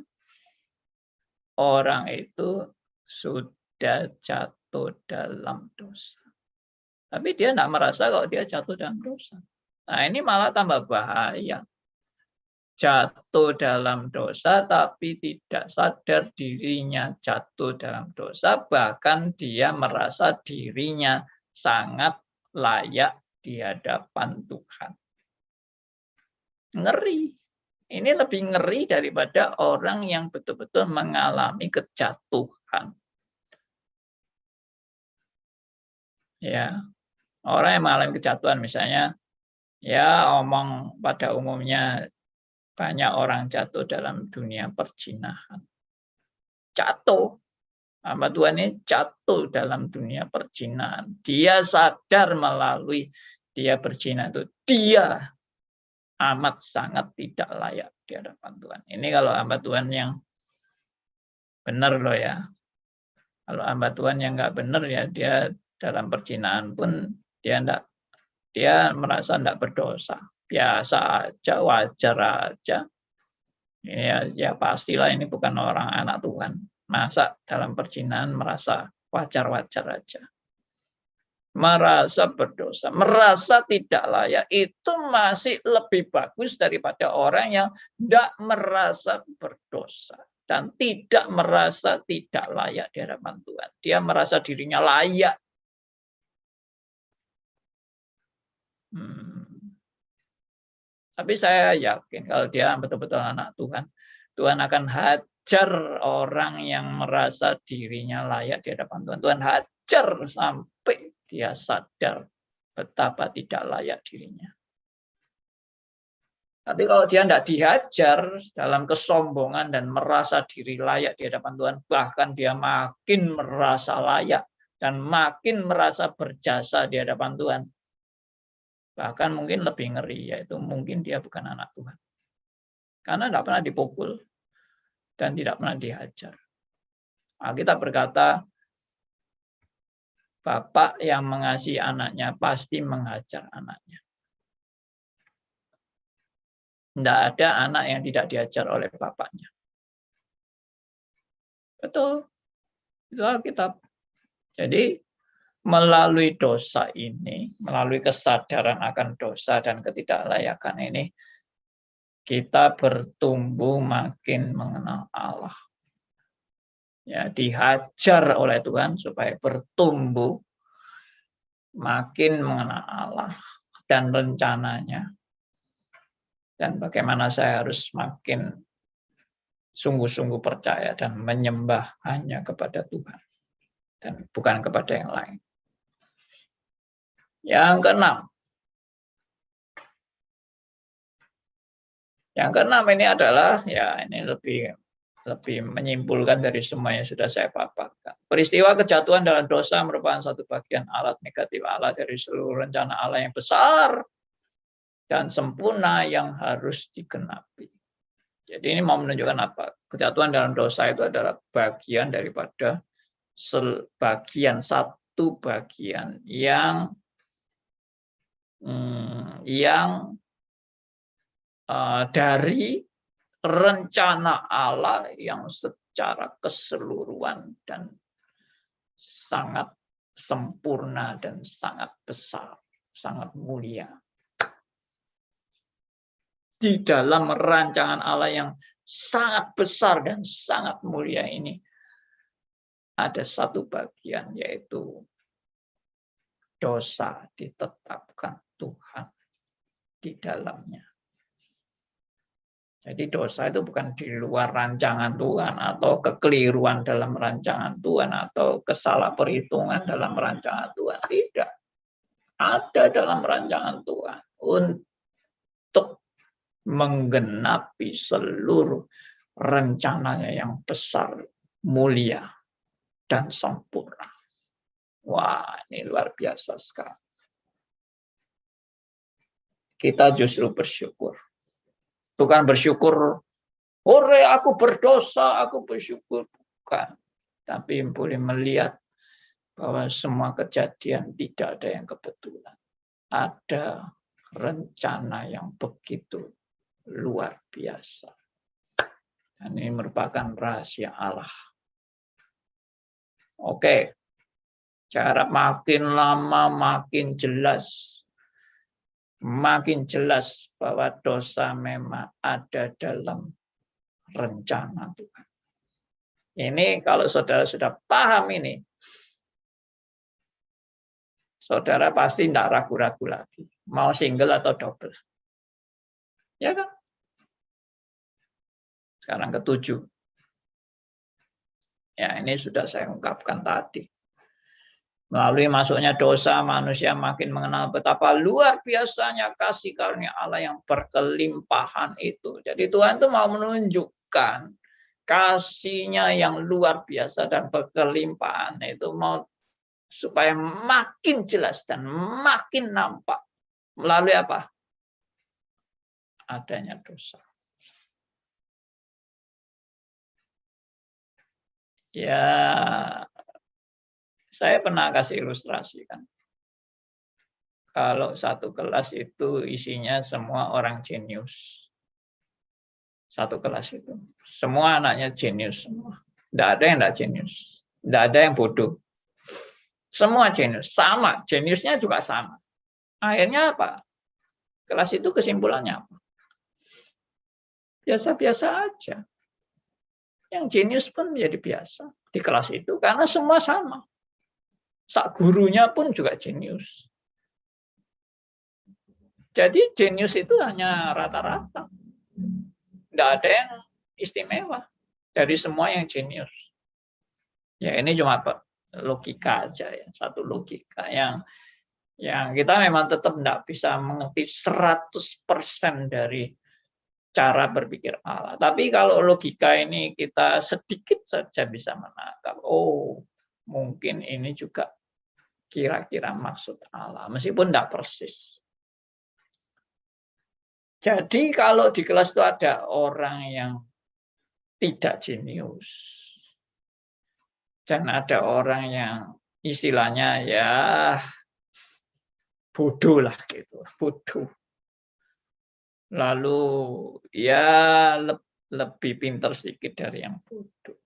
orang itu sudah jatuh dalam dosa. Tapi dia tidak merasa kalau dia jatuh dalam dosa. Nah, ini malah tambah bahaya. Jatuh dalam dosa tapi tidak sadar dirinya jatuh dalam dosa, bahkan dia merasa dirinya sangat layak di hadapan Tuhan. Ngeri. Ini lebih ngeri daripada orang yang betul-betul mengalami kejatuhan. Ya, orang yang mengalami kejatuhan misalnya, ya omong pada umumnya banyak orang jatuh dalam dunia perzinahan. Jatuh. Hamba Tuhan ini jatuh dalam dunia perzinahan. Dia sadar melalui dia berzina itu. Dia amat sangat tidak layak di hadapan Tuhan. Ini kalau hamba Tuhan yang benar loh ya. Kalau hamba Tuhan yang nggak benar ya dia dalam perzinahan pun dia merasa tidak berdosa. Biasa aja, wajar aja. Ya pastilah ini bukan orang anak Tuhan. Masa dalam perzinahan merasa wajar-wajar aja. Merasa berdosa, merasa tidak layak, itu masih lebih bagus daripada orang yang tidak merasa berdosa dan tidak merasa tidak layak di hadapan Tuhan. Dia merasa dirinya layak. Tapi saya yakin kalau dia betul-betul anak Tuhan, Tuhan akan hajar orang yang merasa dirinya layak di hadapan Tuhan. Tuhan hajar sampai dia sadar betapa tidak layak dirinya. Tapi kalau dia tidak dihajar dalam kesombongan dan merasa diri layak di hadapan Tuhan, bahkan dia makin merasa layak dan makin merasa berjasa di hadapan Tuhan. Bahkan mungkin lebih ngeri, yaitu mungkin dia bukan anak Tuhan. Karena tidak pernah dipukul dan tidak pernah dihajar. Kita berkata, bapak yang mengasihi anaknya pasti menghajar anaknya. Tidak ada anak yang tidak diajar oleh bapaknya. Betul. Itu Alkitab. Jadi melalui dosa ini, melalui kesadaran akan dosa dan ketidaklayakan ini, kita bertumbuh makin mengenal Allah. Ya, dihajar oleh Tuhan supaya bertumbuh makin mengenal Allah dan rencananya. Dan bagaimana saya harus makin sungguh-sungguh percaya dan menyembah hanya kepada Tuhan dan bukan kepada yang lain. Yang keenam ini adalah ini lebih menyimpulkan dari semua yang sudah saya paparkan. Peristiwa kejatuhan dalam dosa merupakan satu bagian alat negatif Allah dari seluruh rencana Allah yang besar dan sempurna yang harus digenapi. Jadi ini mau menunjukkan apa? Kejatuhan dalam dosa itu adalah bagian daripada satu bagian yang dari rencana Allah yang secara keseluruhan dan sangat sempurna dan sangat besar, sangat mulia. Di dalam rancangan Allah yang sangat besar dan sangat mulia ini, ada satu bagian, yaitu dosa ditetapkan Tuhan di dalamnya. Jadi dosa itu bukan di luar rancangan Tuhan atau kekeliruan dalam rancangan Tuhan atau kesalahperhitungan dalam rancangan Tuhan. Tidak. Ada dalam rancangan Tuhan untuk menggenapi seluruh rencananya yang besar, mulia, dan sempurna. Wah, ini luar biasa sekali. Kita justru bersyukur. Bukan bersyukur, "Hore, aku berdosa, aku bersyukur." Bukan. Tapi boleh melihat bahwa semua kejadian tidak ada yang kebetulan. Ada rencana yang begitu luar biasa. Dan ini merupakan rahasia Allah. Oke. Jarak makin lama makin jelas bahwa dosa memang ada dalam rencana Tuhan. Ini kalau saudara sudah paham ini, saudara pasti tidak ragu-ragu lagi. Mau single atau double. Ya kan? Sekarang ketujuh. Ya, ini sudah saya ungkapkan tadi. Melalui masuknya dosa, manusia makin mengenal betapa luar biasanya kasih karunia Allah yang berkelimpahan itu. Jadi Tuhan itu mau menunjukkan kasih-Nya yang luar biasa dan berkelimpahan itu mau supaya makin jelas dan makin nampak. Melalui apa? Adanya dosa. Ya, saya pernah kasih ilustrasi kan. Kalau satu kelas itu isinya semua orang jenius. Satu kelas itu. Semua anaknya jenius semua. Tidak ada yang tidak jenius. Tidak ada yang bodoh. Semua jenius. Sama. Jeniusnya juga sama. Akhirnya apa? Kelas itu kesimpulannya apa? Biasa-biasa aja. Yang jenius pun menjadi biasa di kelas itu. Karena semua sama. Sak gurunya pun juga jenius. Jadi jenius itu hanya rata-rata. Tidak ada yang istimewa dari semua yang jenius. Ya ini cuma logika aja ya, satu logika yang kita memang tetap tidak bisa mengerti 100% dari cara berpikir Allah. Tapi kalau logika ini kita sedikit saja bisa menangkap, oh mungkin ini juga kira-kira maksud Allah, meskipun tidak persis. Jadi kalau di kelas itu ada orang yang tidak jenius, dan ada orang yang istilahnya ya bodoh lah gitu, bodoh. Lalu ya lebih pintar sedikit dari yang bodoh.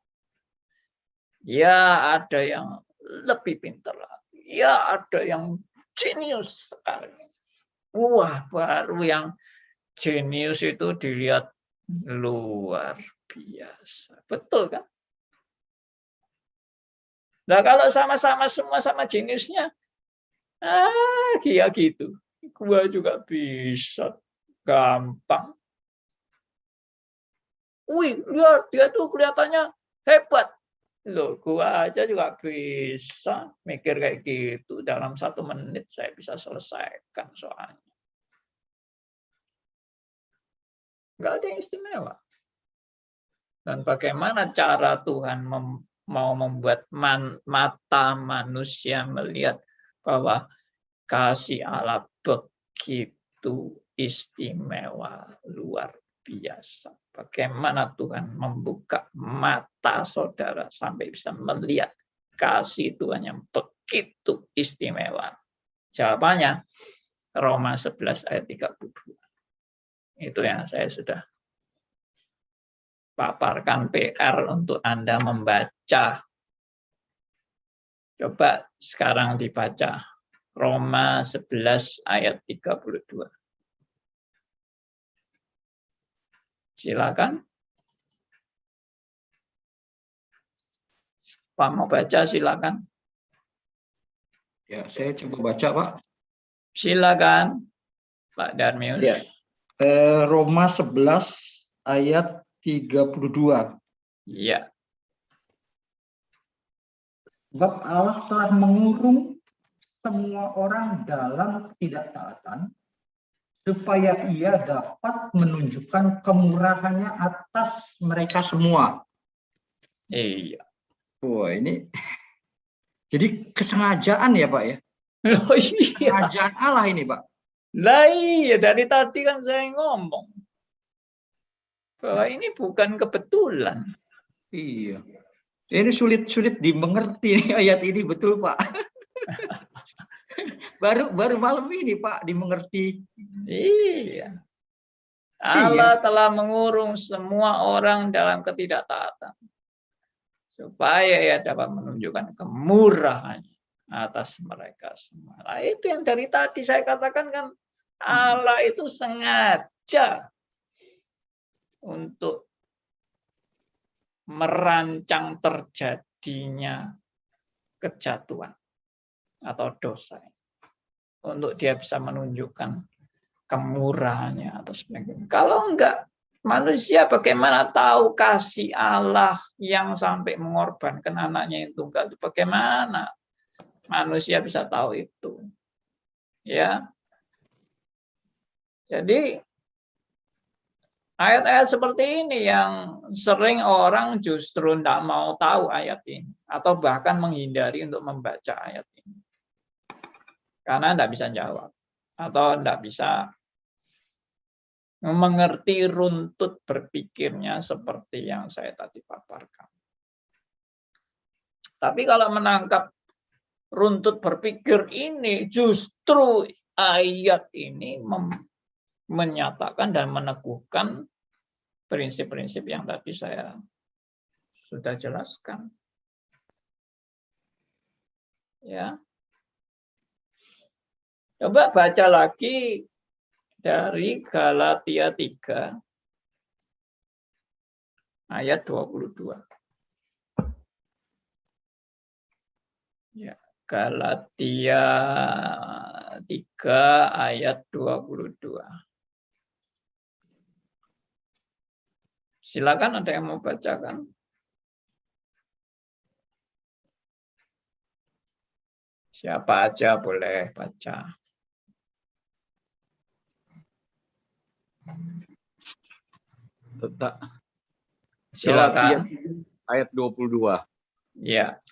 Ya ada yang lebih pintar lagi. Ya ada yang jenius sekali. Wah, baru yang jenius itu dilihat luar biasa. Betul kan? Nah kalau sama-sama semua sama jeniusnya, ya gitu. Gua juga bisa. Gampang. Wih, lihat dia tuh kelihatannya hebat. Loh, gua aja juga bisa mikir kayak gitu. Dalam 1 menit saya bisa selesaikan soalnya. Nggak ada yang istimewa. Dan bagaimana cara Tuhan mau membuat mata manusia melihat bahwa kasih Allah begitu istimewa, luar biasa. Bagaimana Tuhan membuka mata saudara sampai bisa melihat kasih Tuhan yang begitu istimewa. Jawabannya Roma 11 ayat 32. Itu yang saya sudah paparkan PR untuk Anda membaca. Coba sekarang dibaca Roma 11 ayat 32. Silakan. Pak mau baca silakan. Ya, saya coba baca, Pak. Silakan, Pak Darmius. Ya. Roma 11 ayat 32. Iya. Sebab Allah telah mengurung semua orang dalam ketidaktaatan supaya ia dapat menunjukkan kemurahannya atas mereka semua. Iya. Wah, ini jadi kesengajaan ya, Pak ya? Oh, iya. Kesengajaan Allah ini, Pak. Lah iya, dari tadi kan saya ngomong bahwa ini bukan kebetulan. Iya. Ini sulit dimengerti ayat ini, betul, Pak. baru malam ini, Pak, dimengerti. Iya. Allah telah mengurung semua orang dalam ketidaktaatan supaya ia dapat menunjukkan kemurahannya atas mereka semua. Nah, itu yang dari tadi saya katakan kan, Allah itu sengaja untuk merancang terjadinya kejatuhan atau dosa. Untuk dia bisa menunjukkan kemurahannya atau sebagainya. Kalau enggak, manusia bagaimana tahu kasih Allah yang sampai mengorbankan anaknya yang tunggal itu bagaimana? Manusia bisa tahu itu. Ya. Jadi ayat-ayat seperti ini yang sering orang justru tidak mau tahu ayat ini atau bahkan menghindari untuk membaca ayat ini. Karena tidak bisa jawab atau tidak bisa mengerti runtut berpikirnya seperti yang saya tadi paparkan. Tapi kalau menangkap runtut berpikir ini, justru ayat ini menyatakan dan meneguhkan prinsip-prinsip yang tadi saya sudah jelaskan. Ya. Coba baca lagi dari Galatia 3 ayat 22. Ya, Galatia 3 ayat 22. Silakan, ada yang mau bacakan? Siapa aja boleh baca. Silakan. Ayat 22. Ya.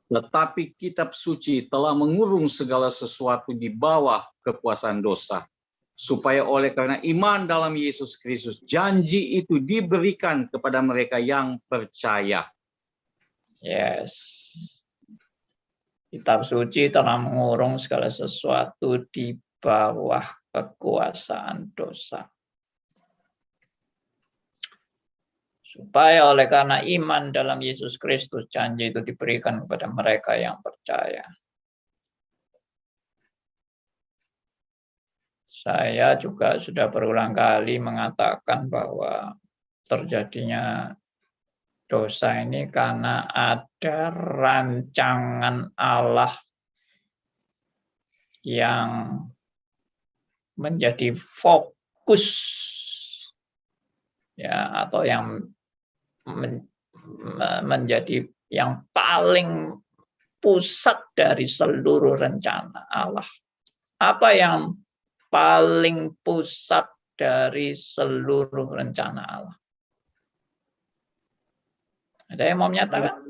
Tetapi kitab suci telah mengurung segala sesuatu di bawah kekuasaan dosa, supaya oleh karena iman dalam Yesus Kristus, janji itu diberikan kepada mereka yang percaya. Yes. Kitab suci telah mengurung segala sesuatu di bawah kekuasaan dosa. Supaya oleh karena iman dalam Yesus Kristus, janji itu diberikan kepada mereka yang percaya. Saya juga sudah berulang kali mengatakan bahwa terjadinya dosa ini karena ada rancangan Allah yang menjadi fokus, ya, atau yang menjadi yang paling pusat dari seluruh rencana Allah. Apa yang paling pusat dari seluruh rencana Allah? Ada yang mau menyatakan?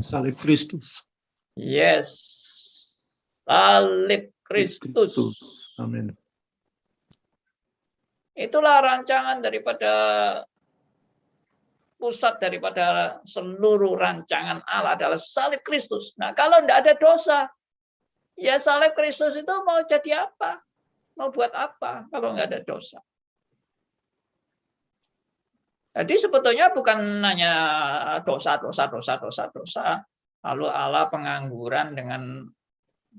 Salib Kristus. Yes, salib Kristus. Amin. Itulah rancangan daripada pusat daripada seluruh rancangan Allah adalah salib Kristus. Nah, kalau tidak ada dosa, ya salib Kristus itu mau jadi apa? Mau buat apa kalau nggak ada dosa? Jadi sebetulnya bukan hanya dosa, lalu Allah pengangguran dengan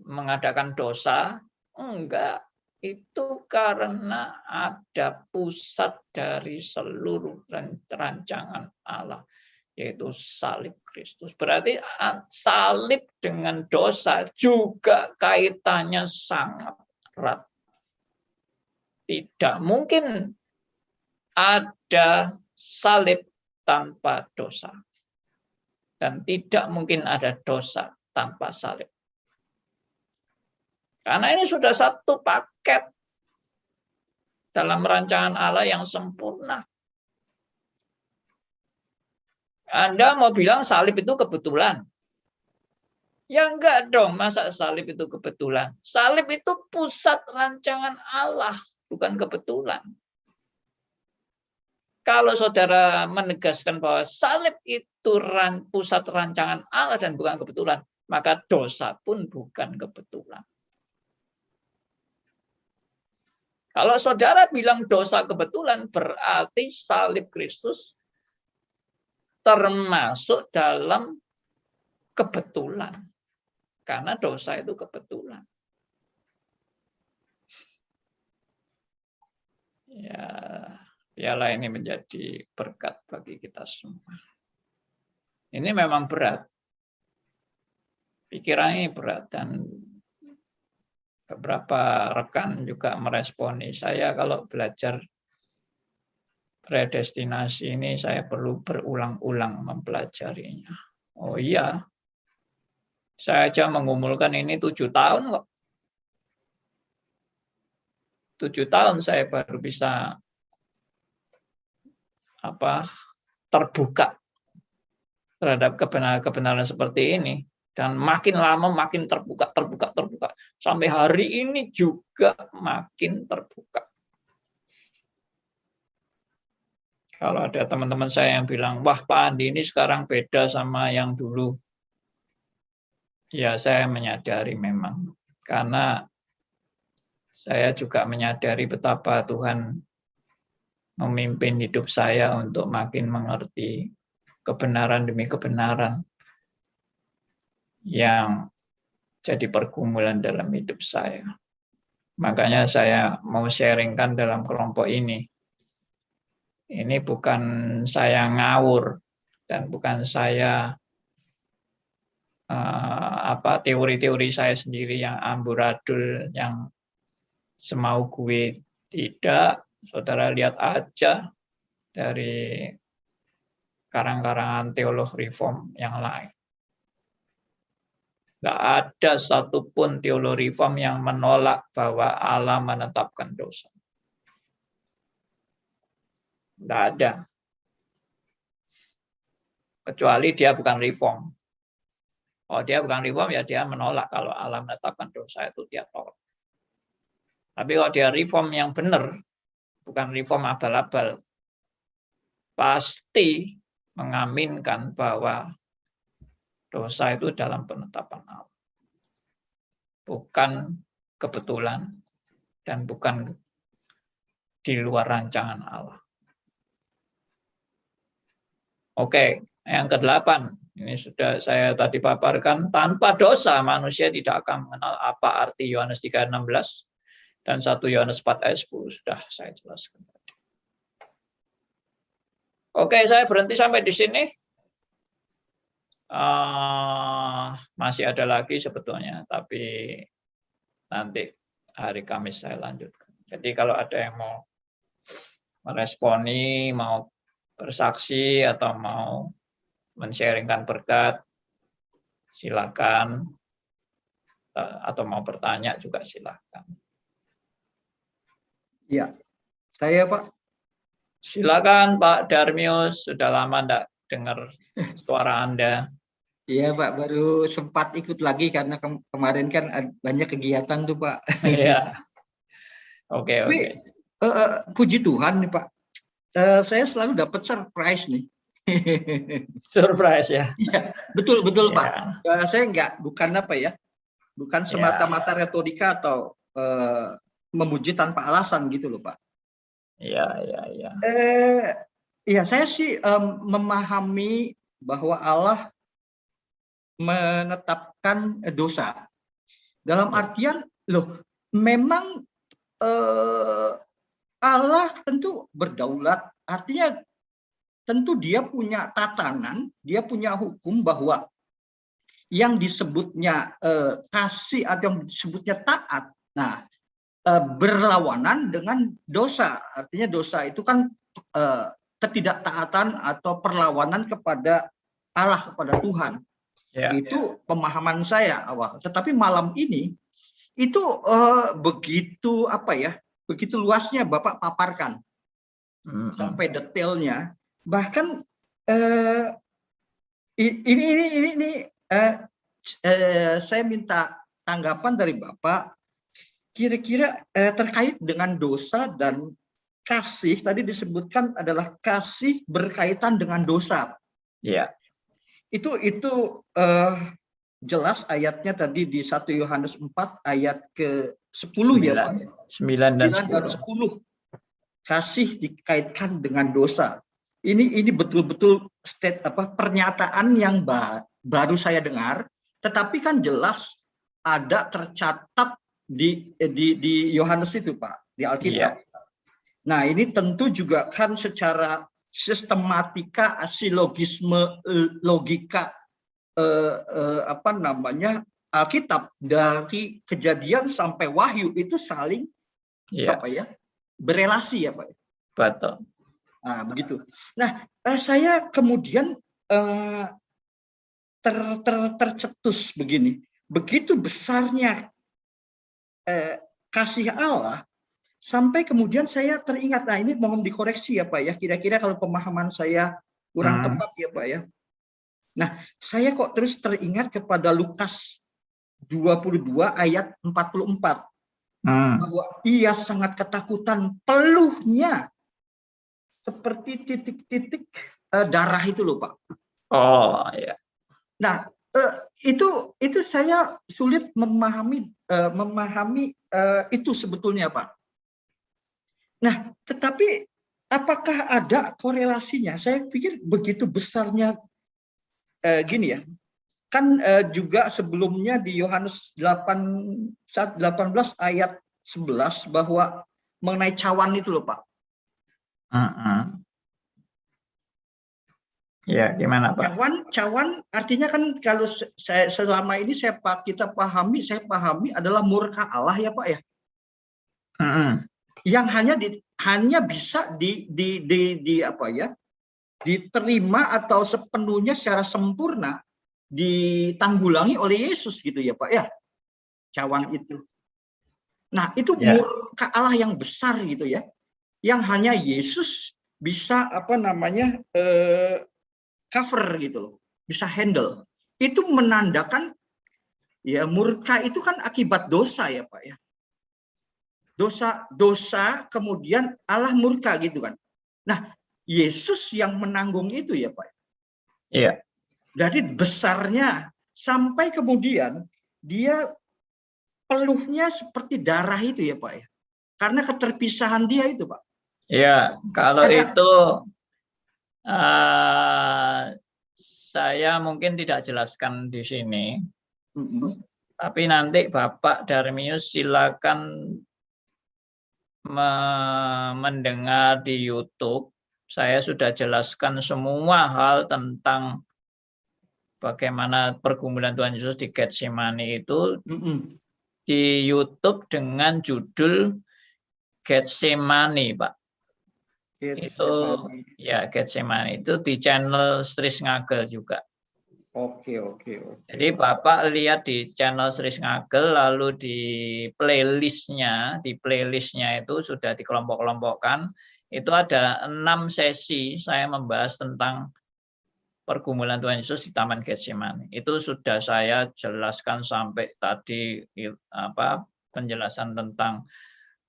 mengadakan dosa. Enggak. Itu karena ada pusat dari seluruh rancangan Allah, yaitu salib Kristus. Berarti salib dengan dosa juga kaitannya sangat erat. Tidak mungkin ada salib tanpa dosa. Dan tidak mungkin ada dosa tanpa salib. Karena ini sudah satu paket dalam rancangan Allah yang sempurna. Anda mau bilang salib itu kebetulan? Ya enggak dong, masa salib itu kebetulan? Salib itu pusat rancangan Allah, bukan kebetulan. Kalau saudara menegaskan bahwa salib itu pusat rancangan Allah dan bukan kebetulan, maka dosa pun bukan kebetulan. Kalau saudara bilang dosa kebetulan, berarti salib Kristus termasuk dalam kebetulan. Karena dosa itu kebetulan. Ya, biarlah ini menjadi berkat bagi kita semua. Ini memang berat. Pikiran ini berat, dan beberapa rekan juga meresponi saya kalau belajar predestinasi ini saya perlu berulang-ulang mempelajarinya. Oh iya, saya aja mengumulkan ini 7 tahun kok. 7 tahun saya baru bisa terbuka terhadap kebenaran-kebenaran seperti ini. Dan makin lama makin terbuka. Sampai hari ini juga makin terbuka. Kalau ada teman-teman saya yang bilang, wah Pak Andi ini sekarang beda sama yang dulu. Ya, saya menyadari memang. Karena saya juga menyadari betapa Tuhan memimpin hidup saya untuk makin mengerti kebenaran demi kebenaran yang jadi pergumulan dalam hidup saya. Makanya saya mau sharingkan dalam kelompok ini. Ini bukan saya ngawur dan bukan saya teori-teori saya sendiri yang amburadul, yang semau gue. Tidak, saudara lihat aja dari karang-karangan teolog reform yang lain. Tidak ada satupun teolog reform yang menolak bahwa Allah menetapkan dosa. Tidak ada. Kecuali dia bukan reform. Kalau dia bukan reform, ya dia menolak kalau Allah menetapkan dosa, itu dia tolak. Tapi kalau dia reform yang benar, bukan reform abal-abal, pasti mengaminkan bahwa dosa itu dalam penetapan Allah. Bukan kebetulan dan bukan di luar rancangan Allah. Oke, yang ke-8. Ini sudah saya tadi paparkan. Tanpa dosa manusia tidak akan mengenal apa arti Yohanes 3:16 dan 1 Yohanes 4 ayat 10 sudah saya jelaskan tadi. Oke, saya berhenti sampai di sini. Masih ada lagi sebetulnya, tapi nanti hari Kamis saya lanjutkan. Jadi kalau ada yang mau meresponi, mau bersaksi atau mau men-sharingkan berkat, silakan. Atau mau bertanya juga silakan. Ya, saya Pak. Silakan Pak Darmius, sudah lama enggak dengar suara Anda. Iya Pak, baru sempat ikut lagi karena kemarin kan banyak kegiatan tuh Pak. Iya. Oke. Puji Tuhan nih Pak. Saya selalu dapat surprise nih. Surprise ya. Iya, betul Ya. Pak. Saya bukan semata-mata retorika atau memuji tanpa alasan gitu loh Pak. Iya. Ya saya sih memahami bahwa Allah menetapkan dosa. Dalam artian memang Allah tentu berdaulat, artinya tentu dia punya tatanan, dia punya hukum bahwa yang disebutnya kasih atau yang disebutnya taat, berlawanan dengan dosa. Artinya dosa itu kan ketidaktaatan atau perlawanan kepada Allah, kepada Tuhan. Ya. Itu pemahaman saya awal. Tetapi malam ini itu begitu begitu luasnya Bapak paparkan sampai detailnya. Bahkan saya minta tanggapan dari Bapak. Kira-kira terkait dengan dosa dan kasih, tadi disebutkan adalah kasih berkaitan dengan dosa. Iya. Itu jelas ayatnya tadi di 1 Yohanes 4 ayat ke-10 ya Pak. 9 dan 10. Kasih dikaitkan dengan dosa. Ini betul-betul pernyataan yang baru saya dengar, tetapi kan jelas ada tercatat di Yohanes itu, Pak, di Alkitab. Nah, ini tentu juga kan secara sistematika, silogisme, logika Alkitab dari Kejadian sampai Wahyu itu saling berelasi ya, Pak. Betul. Nah, begitu. Nah, saya kemudian tercetus begini. Begitu besarnya kasih Allah, sampai kemudian saya teringat, nah ini mohon dikoreksi ya Pak ya, kira-kira kalau pemahaman saya kurang tepat ya Pak ya. Nah, saya kok terus teringat kepada Lukas 22 ayat 44. Bahwa ia sangat ketakutan, peluhnya seperti titik-titik darah itu loh Pak. Oh ya. Nah, itu saya sulit memahami itu sebetulnya Pak. Nah, tetapi apakah ada korelasinya? Saya pikir begitu besarnya gini ya. Kan juga sebelumnya di Yohanes 18 ayat 11 bahwa mengenai cawan itu loh Pak. Ya, gimana Pak? Cawan artinya kan kalau selama ini saya pahami adalah murka Allah ya Pak ya. Yang hanya bisa diterima atau sepenuhnya secara sempurna ditanggulangi oleh Yesus gitu ya Pak ya. Cawan itu. Nah, itu murka Allah yang besar gitu ya. Yang hanya Yesus bisa cover gitu loh. Bisa handle. Itu menandakan ya murka itu kan akibat dosa ya Pak ya. Dosa kemudian Allah murka gitu kan. Nah, Yesus yang menanggung itu ya Pak. Iya. Jadi besarnya sampai kemudian dia peluhnya seperti darah itu ya Pak ya. Karena keterpisahan dia itu Pak. Iya, kalau itu saya mungkin tidak jelaskan di sini. Tapi nanti Bapak Darmius silakan mendengar di YouTube. Saya sudah jelaskan semua hal tentang bagaimana pergumulan Tuhan Yesus di Getsemani itu di YouTube dengan judul Getsemani, Pak. Itu ya Getsemani itu di channel Stris Ngagel juga. Oke. Jadi Bapak lihat di channel Sris Ngagel, lalu di playlistnya itu sudah dikelompok-kelompokkan. Itu ada 6 sesi saya membahas tentang pergumulan Tuhan Yesus di Taman Getsemani. Itu sudah saya jelaskan sampai tadi penjelasan tentang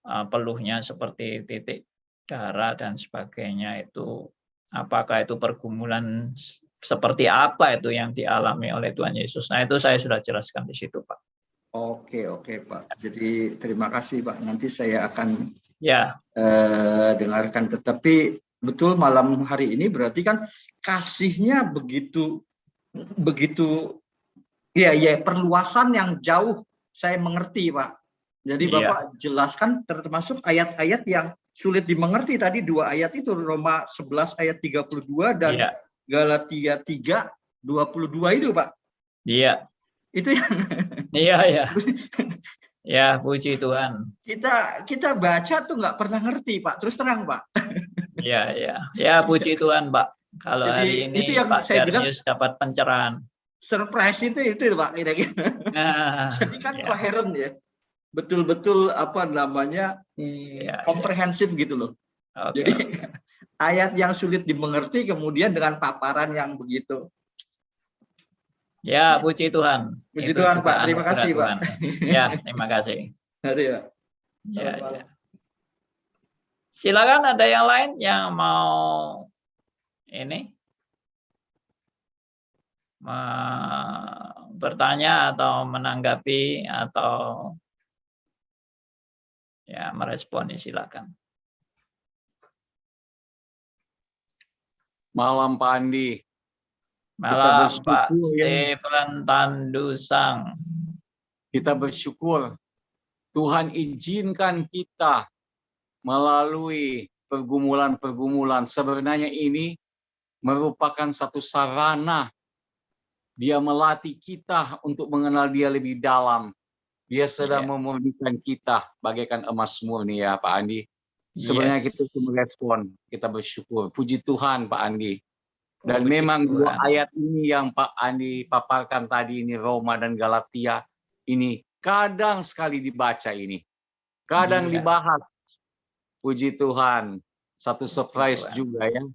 peluhnya seperti titik darah dan sebagainya itu. Apakah itu pergumulan seperti apa itu yang dialami oleh Tuhan Yesus. Nah, itu saya sudah jelaskan di situ, Pak. Oke, Pak. Jadi terima kasih, Pak. Nanti saya akan dengarkan. Tetapi betul malam hari ini berarti kan kasihnya begitu perluasan yang jauh saya mengerti, Pak. Jadi Bapak jelaskan termasuk ayat-ayat yang sulit dimengerti tadi 2 ayat itu, Roma 11 ayat 32 dan Galatia 3:22 itu Pak. Iya. Itu yang Iya. Ya, puji Tuhan. Kita baca tuh nggak pernah ngerti Pak, terus terang Pak. Iya. Ya, puji Tuhan Pak. Kalau jadi, hari ini itu yang Pak Darmius dapat pencerahan. Surprise itu Pak kira-kira. Jadi kan koheren ya. Betul-betul komprehensif gitu loh. Jadi ayat yang sulit dimengerti kemudian dengan paparan yang begitu. Ya, puji Tuhan. Puji Tuhan Pak, terima kasih Pak. Ya, terima kasih. Ya. Silakan ada yang lain yang mau bertanya atau menanggapi atau meresponi, silakan. Malam Pak Andi. Malam Pak Stephen Tandusang. Kita bersyukur Tuhan izinkan kita melalui pergumulan-pergumulan. Sebenarnya ini merupakan satu sarana Dia melatih kita untuk mengenal Dia lebih dalam. Dia sedang memurnikan kita bagaikan emas murni ya Pak Andi. Sebenarnya kita merespon, kita bersyukur. Puji Tuhan Pak Andi. Dan Puji memang Tuhan. dua ayat ini yang Pak Andi paparkan tadi ini, Roma dan Galatia, ini kadang sekali dibaca ini. Kadang dibahas. Puji Tuhan. Satu surprise Tuhan. juga ya.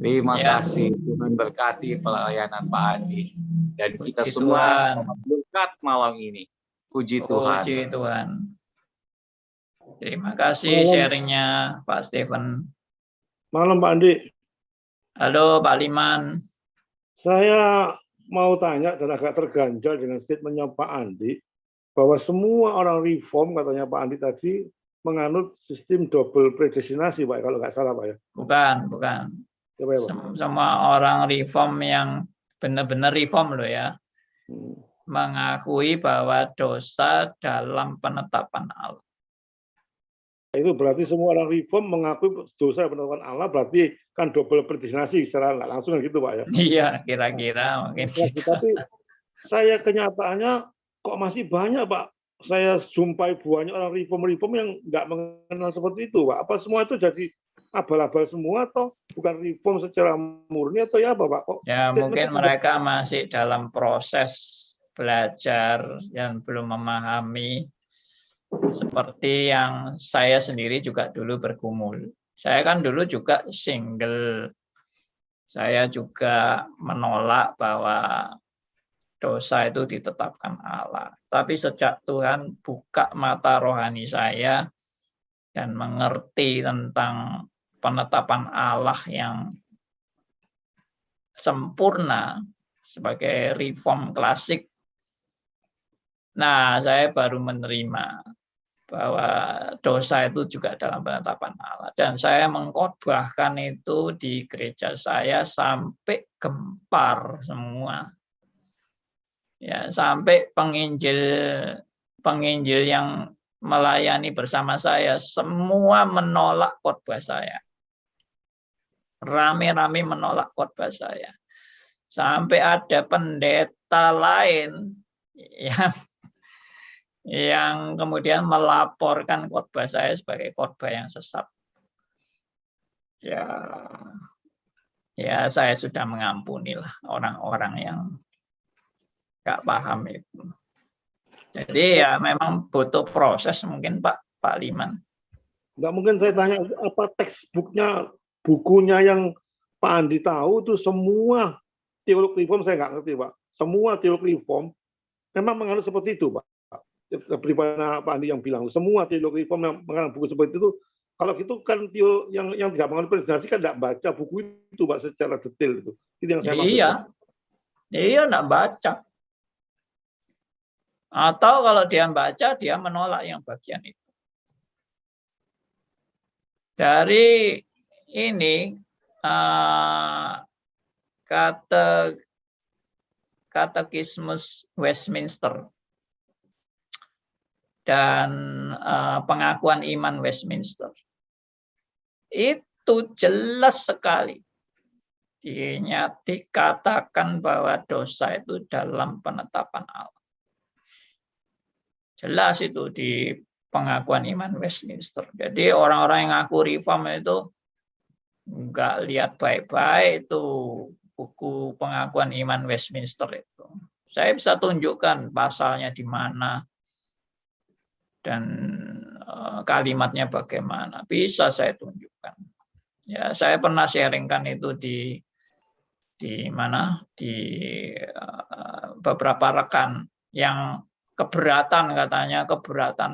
Terima kasih. Tuhan berkati pelayanan Pak Andi. Dan kita semua berkat malam ini. Puji Tuhan. Puji Tuhan. Terima kasih sharingnya Pak Stephen. Malam Pak Andi. Halo Pak Liman. Saya mau tanya dan agak terganjal dengan statementnya Pak Andi bahwa semua orang reform katanya Pak Andi tadi menganut sistem double predestinasi Pak, kalau nggak salah Pak ya. Bukan. Coba ya, Pak. Semua orang reform yang benar-benar reform loh ya. Mengakui bahwa dosa dalam penetapan Allah. Itu berarti semua orang reform mengakui dosa penetapan Allah, berarti kan double predestinasi secara nggak langsung kan gitu Pak ya. Iya, kira-kira mungkin gitu. Tapi saya kenyataannya kok masih banyak Pak. Saya jumpai banyak orang reform yang nggak mengenal seperti itu Pak. Apa semua itu jadi abal-abal semua atau bukan reform secara murni atau ya apa Pak? Kok ya mungkin mereka masih dalam proses belajar dan belum memahami, seperti yang saya sendiri juga dulu bergumul. Saya kan dulu juga single. Saya juga menolak bahwa dosa itu ditetapkan Allah. Tapi sejak Tuhan buka mata rohani saya dan mengerti tentang penetapan Allah yang sempurna sebagai reform klasik, nah saya baru menerima bahwa dosa itu juga dalam penetapan Allah. Dan saya mengkhotbahkan itu di gereja saya sampai gempar semua. Ya, sampai penginjil yang melayani bersama saya semua menolak khotbah saya. Rame-rame menolak khotbah saya. Sampai ada pendeta lain yang kemudian melaporkan khotbah saya sebagai khotbah yang sesat. Ya saya sudah mengampunilah orang-orang yang nggak paham itu. Jadi ya memang butuh proses mungkin Pak Liman. Nggak mungkin saya tanya apa textbooknya, bukunya yang Pak Andi tahu itu semua teolog reform saya nggak ngerti Pak. Semua teolog reform memang menganut seperti itu Pak. Bagaimana Pak Andi yang bilang semua teolog reform yang menganut buku seperti itu. Kalau gitu kan yang tidak menganut predestinasi kan tidak baca buku itu Pak secara detail itu. Itu yang saya maksud. Iya nggak baca. Atau kalau dia baca dia menolak yang bagian itu. Dari ini Katekismus Westminster dan pengakuan iman Westminster itu jelas sekali dikatakan bahwa dosa itu dalam penetapan Allah. Jelas itu di pengakuan iman Westminster. Jadi orang-orang yang ngaku reform itu nggak lihat baik-baik itu buku pengakuan iman Westminster itu. Saya bisa tunjukkan pasalnya di mana dan kalimatnya bagaimana. Bisa saya tunjukkan. Ya, saya pernah sharingkan itu di mana di beberapa rekan yang keberatan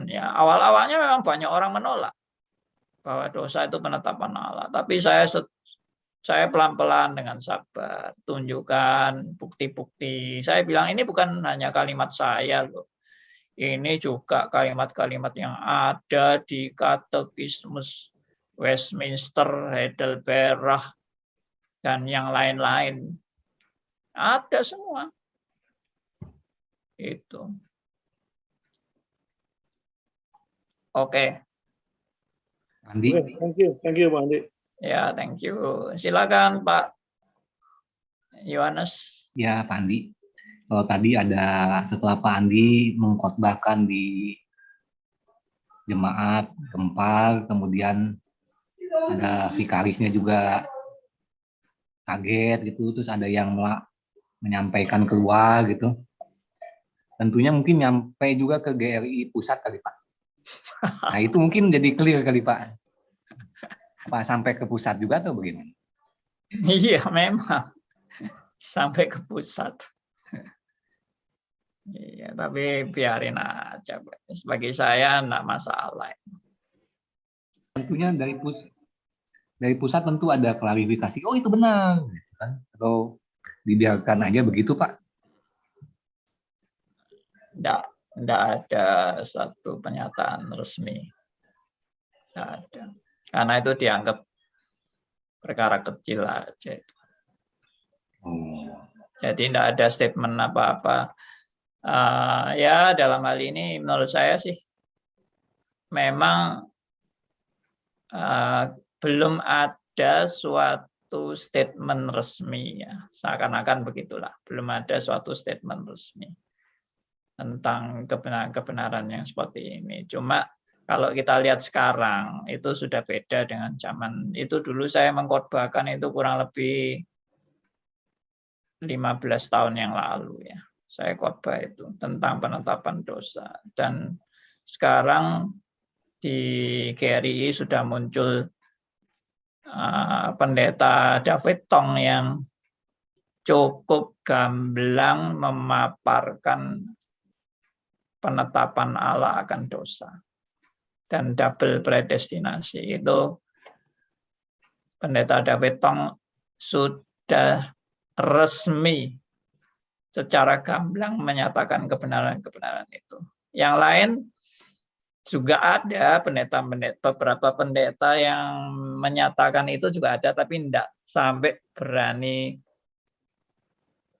ya. Awal-awalnya memang banyak orang menolak bahwa dosa itu penetapan Allah. Tapi saya pelan-pelan dengan sabar tunjukkan bukti-bukti. Saya bilang ini bukan hanya kalimat saya loh. Ini juga kalimat-kalimat yang ada di Katekismus Westminster, Heidelberg dan yang lain-lain. Ada semua. Itu. Oke, Andi. Oke, thank you Pak Andi. ya thank you. Silakan Pak Yohanes. Ya, Pak Andi. Kalau tadi ada setelah Pak Andi mengkhotbahkan di jemaat Gempar, kemudian ada vikarisnya juga kaget gitu, terus ada yang menyampaikan keluar gitu. Tentunya mungkin nyampe juga ke GRI pusat kali Pak. Nah itu mungkin jadi clear kali Pak. Apa sampai ke pusat juga atau bagaimana? Iya, memang sampai ke pusat. Iya, tapi biarin aja. Bagi saya enggak masalah. Tentunya dari pusat tentu ada klarifikasi. Oh itu benar, gitu kan? Atau dibiarkan aja begitu Pak? Enggak ada satu pernyataan resmi. Enggak ada. Karena itu dianggap perkara kecil aja. Oh. Jadi enggak ada statement apa-apa. Ya dalam hal ini menurut saya sih memang belum ada suatu statement resmi ya, seakan-akan begitulah, belum ada suatu statement resmi tentang kebenaran yang seperti ini. Cuma kalau kita lihat sekarang itu sudah beda dengan zaman itu. Dulu saya mengkhotbahkan itu kurang lebih 15 tahun yang lalu ya. Saya khotbah itu tentang penetapan dosa, dan sekarang di GRI sudah muncul pendeta David Tong yang cukup gamblang memaparkan penetapan Allah akan dosa dan double predestinasi. Itu pendeta David Tong sudah resmi secara gamblang menyatakan kebenaran-kebenaran itu. Yang lain juga ada beberapa pendeta yang menyatakan itu juga ada, tapi tidak sampai berani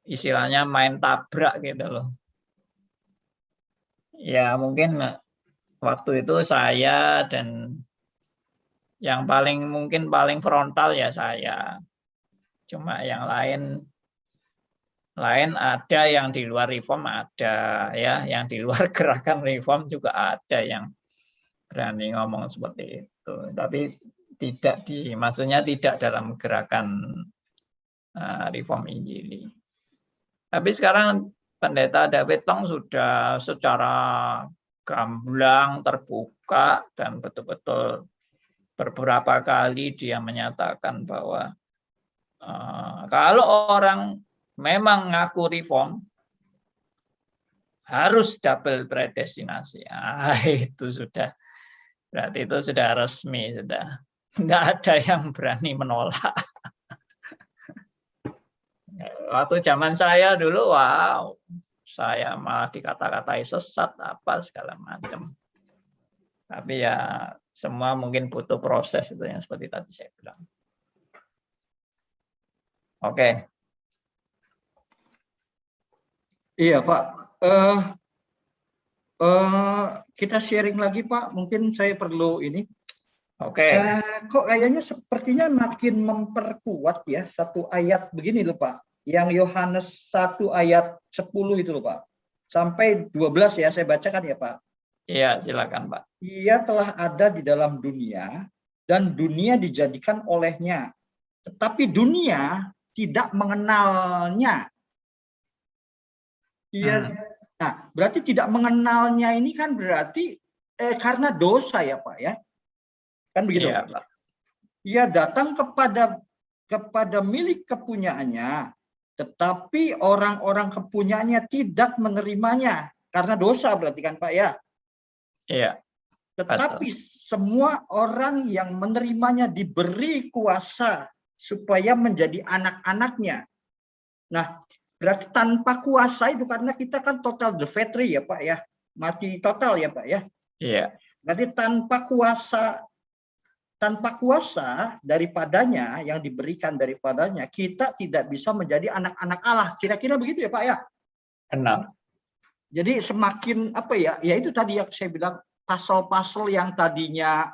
istilahnya main tabrak gitu loh. Ya mungkin waktu itu saya, dan yang paling frontal ya saya. Cuma yang lain ada yang di luar reform, ada ya, yang di luar gerakan reform juga ada yang berani ngomong seperti itu. Tapi maksudnya tidak dalam gerakan reform Injili. Tapi sekarang pendeta David Tong sudah secara gamblang terbuka dan betul-betul beberapa kali dia menyatakan bahwa kalau orang memang ngaku reform harus double predestinasi. Itu sudah, berarti itu sudah resmi, sudah nggak ada yang berani menolak. Waktu zaman saya dulu, wow, saya malah dikata-katai sesat apa segala macam. Tapi ya semua mungkin butuh proses itu yang seperti tadi saya bilang. Oke. Iya Pak, kita sharing lagi Pak. Mungkin saya perlu ini. Oke. Kok kayaknya sepertinya makin memperkuat ya satu ayat begini loh Pak. Yang Yohanes 1 ayat 10 itu loh Pak. Sampai 12 ya saya bacakan ya Pak. Iya silakan Pak. Ia telah ada di dalam dunia dan dunia dijadikan olehnya. Tetapi dunia tidak mengenalnya. Iya. Nah, berarti tidak mengenalnya ini kan berarti karena dosa ya Pak ya. Kan begitu. Iya, Pak. Ia datang kepada milik kepunyaannya, tetapi orang-orang kepunyaannya tidak menerimanya karena dosa berarti kan Pak ya. Iya. Tetapi semua orang yang menerimanya diberi kuasa supaya menjadi anak-anaknya. Nah, berarti tanpa kuasa itu karena kita kan total defeatri ya Pak ya. Mati total ya Pak ya. Iya. Berarti tanpa kuasa daripadanya yang diberikan daripadanya, kita tidak bisa menjadi anak-anak Allah. Kira-kira begitu ya Pak ya? Benar. Jadi semakin apa ya? Ya itu tadi yang saya bilang pasal-pasal yang tadinya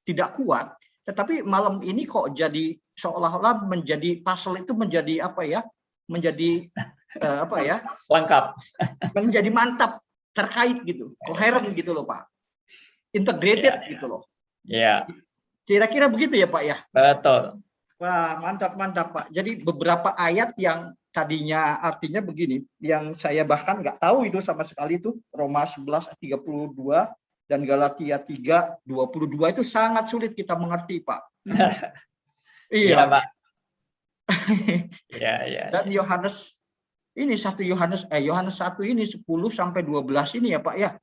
tidak kuat, tetapi malam ini kok jadi seolah-olah menjadi pasal itu menjadi Lengkap. menjadi mantap, terkait gitu, koheren gitu loh Pak, integrated gitu loh. Ya, Kira-kira begitu ya Pak ya. betul. Wah, mantap Pak. Jadi beberapa ayat yang tadinya artinya begini, yang saya bahkan nggak tahu itu sama sekali, itu Roma 11:32 dan Galatia 3:22 itu sangat sulit kita mengerti Pak. Iya, Pak. Ya. Dan Yohanes ini Yohanes 1 ini 10-12 ini ya Pak ya.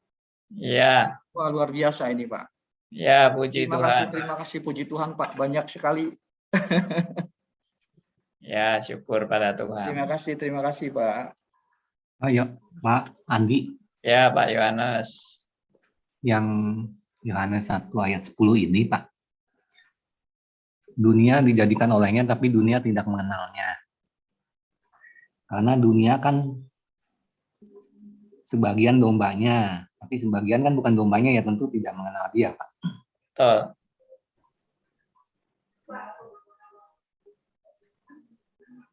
Iya. Wah, luar biasa ini Pak. Ya, puji Tuhan. Terima kasih puji Tuhan Pak, banyak sekali. Ya, syukur pada Tuhan. Terima kasih Pak. Ayo, Pak Andi. Ya, Pak Yohanes. Yang Yohanes 1 ayat 10 ini, Pak. Dunia dijadikan olehnya, tapi dunia tidak mengenalnya. Karena dunia kan sebagian dombanya, tapi sebagian kan bukan dombanya, ya tentu tidak mengenal dia, Pak. Betul.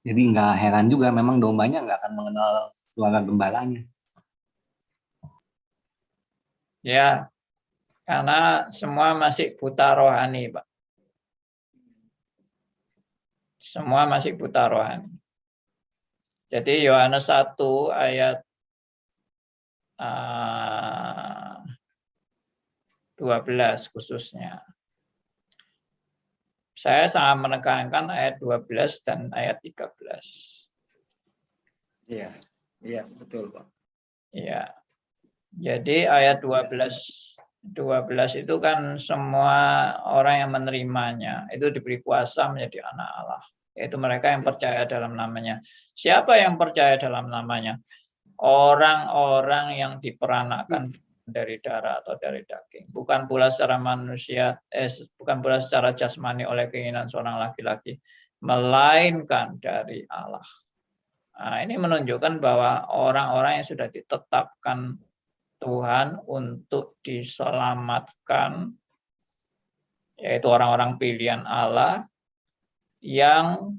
Jadi nggak heran juga, memang dombanya nggak akan mengenal suara gembalanya. Ya, karena semua masih buta rohani, Pak. Semua masih buta rohani. Jadi Yohanes 1 ayat 12 khususnya. Saya sangat menekankan ayat 12 dan ayat 13. Iya, betul Pak. Iya. Jadi ayat 12 itu kan semua orang yang menerimanya itu diberi kuasa menjadi anak Allah. Yaitu mereka yang percaya dalam namanya. Siapa yang percaya dalam namanya? Orang-orang yang diperanakan dari darah atau dari daging. Bukan pula secara manusia, bukan pula secara jasmani oleh keinginan seorang laki-laki, melainkan dari Allah. Nah, ini menunjukkan bahwa orang-orang yang sudah ditetapkan Tuhan untuk diselamatkan, yaitu orang-orang pilihan Allah, yang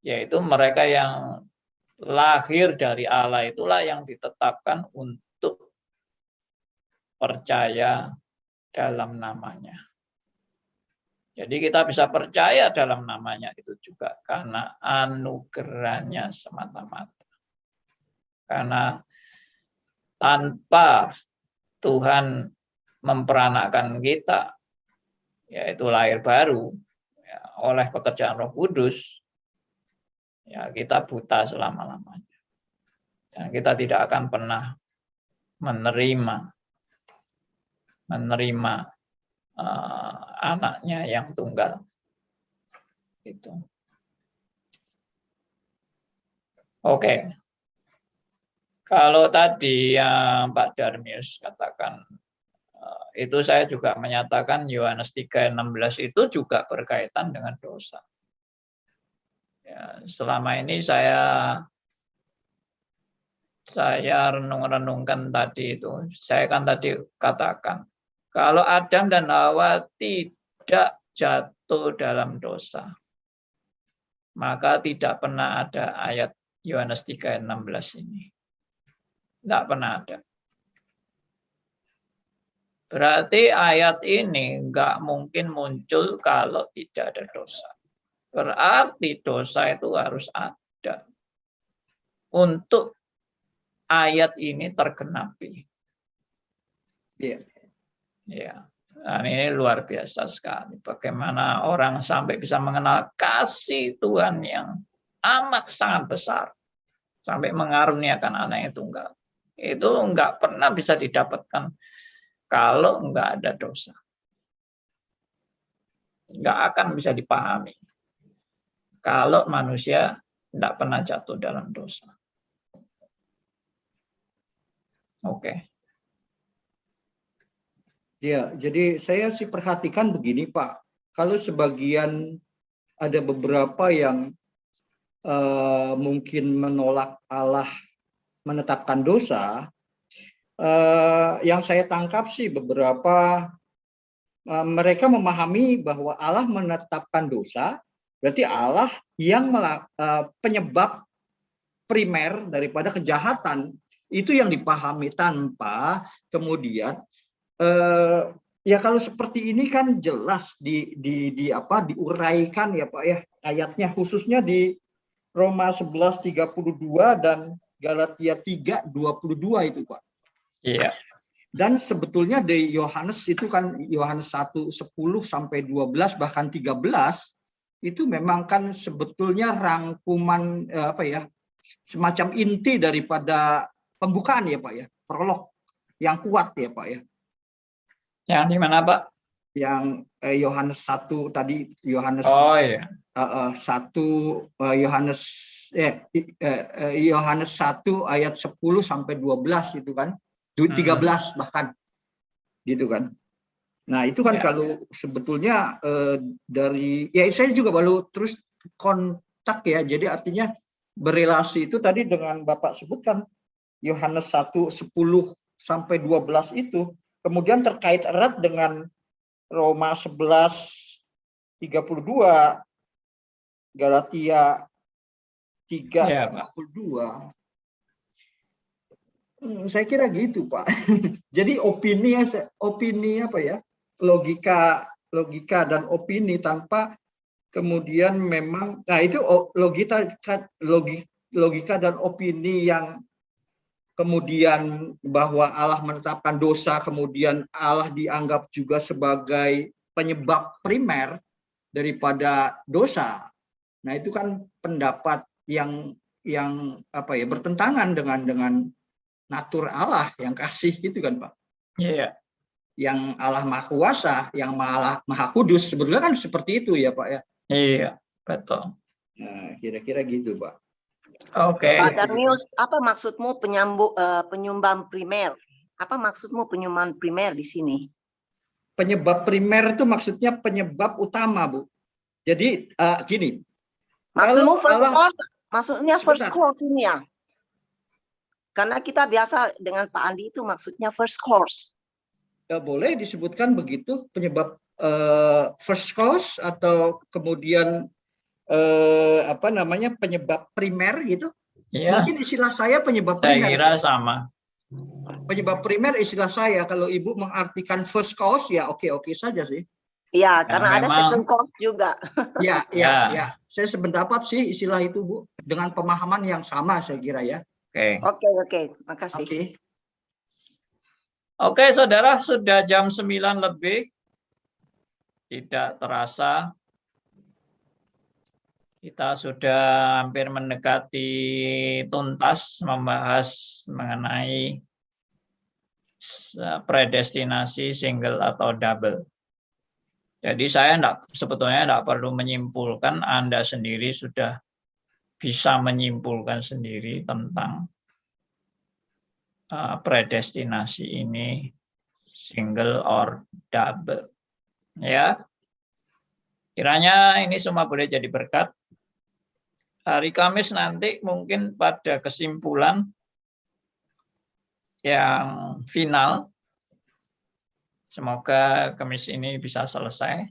yaitu mereka yang lahir dari Allah, itulah yang ditetapkan untuk percaya dalam namanya. Jadi kita bisa percaya dalam namanya itu juga karena anugerahnya semata-mata. Karena tanpa Tuhan memperanakkan kita, yaitu lahir baru, ya, oleh pekerjaan Roh Kudus, ya kita buta selama-lamanya. Dan kita tidak akan pernah menerima anaknya yang tunggal. Itu. Oke. Kalau tadi yang Pak Darmius katakan, itu saya juga menyatakan Yohanes 3:16 itu juga berkaitan dengan dosa. Ya, selama ini saya renung-renungkan tadi itu. Saya kan tadi katakan, kalau Adam dan Hawa tidak jatuh dalam dosa, maka tidak pernah ada ayat Yohanes 3:16 ini. Tidak pernah ada. Berarti ayat ini nggak mungkin muncul kalau tidak ada dosa. Berarti dosa itu harus ada untuk ayat ini tergenapi. Iya. Ya, dan ini luar biasa sekali. Bagaimana orang sampai bisa mengenal kasih Tuhan yang amat sangat besar, sampai mengaruniakan anak yang tunggal. Itu enggak pernah bisa didapatkan kalau enggak ada dosa. Enggak akan bisa dipahami kalau manusia enggak pernah jatuh dalam dosa. Oke. Ya, jadi saya sih perhatikan begini Pak, kalau sebagian ada beberapa yang mungkin menolak Allah menetapkan dosa, yang saya tangkap sih beberapa mereka memahami bahwa Allah menetapkan dosa, berarti Allah yang penyebab primer daripada kejahatan, itu yang dipahami tanpa kemudian ya kalau seperti ini kan jelas diuraikan ya Pak ya ayatnya, khususnya di Roma 11:32 dan Galatia 3:22 itu Pak. Iya. Dan sebetulnya di Yohanes itu kan Yohanes 1:10 sampai 12 bahkan 13 itu memang kan sebetulnya rangkuman semacam inti daripada pembukaan ya Pak ya, prolog yang kuat ya Pak ya. Yang di mana Pak? Yang Yohanes 1 tadi, Yohanes Oh iya. 1 Yohanes 1 ayat 10 sampai 12 itu kan, 13 bahkan gitu kan. Nah itu kan kalau sebetulnya dari ya saya juga baru terus kontak ya, jadi artinya berelasi itu tadi dengan Bapak sebutkan Yohanes 1:10 sampai 12 itu kemudian terkait erat dengan Roma 11:32, Galatia 3:22. Saya kira gitu Pak. Jadi opini apa ya, logika dan opini tanpa kemudian memang, nah itu logika dan opini yang kemudian bahwa Allah menetapkan dosa, kemudian Allah dianggap juga sebagai penyebab primer daripada dosa. Nah itu kan pendapat yang bertentangan dengan natur Allah yang kasih gitu kan Pak. Iya. Yang Allah Maha Kuasa, yang Maha Kudus, sebetulnya kan seperti itu ya Pak ya. Iya, betul. Nah, kira-kira gitu Pak. Oke. Pak Darnius, apa maksudmu penyumbang primer? Apa maksudmu penyumbang primer di sini? Penyebab primer itu maksudnya penyebab utama Bu. Jadi gini. Maksudmu first Allah, cause? Maksudnya first sebentar. cause ini ya? Karena kita biasa dengan Pak Andi itu maksudnya first cause. Boleh disebutkan begitu penyebab first cause atau kemudian penyebab primer gitu. Iya. Mungkin istilah saya penyebab Saya primer. kira sama. Penyebab primer istilah saya. Kalau Ibu mengartikan first cause ya oke saja sih. Iya, karena ada memang, second cause juga. Ya. Saya sependapat sih istilah itu Bu, dengan pemahaman yang sama saya kira ya. Oke, makasih. Oke, saudara, sudah jam 9 lebih. Tidak terasa. Kita sudah hampir mendekati tuntas membahas mengenai predestinasi single atau double. Jadi saya sebetulnya tidak perlu menyimpulkan, Anda sendiri sudah bisa menyimpulkan sendiri tentang predestinasi ini single or double. Ya, kiranya ini semua boleh jadi berkat. Hari Kamis nanti mungkin pada kesimpulan yang final, semoga Kamis ini bisa selesai.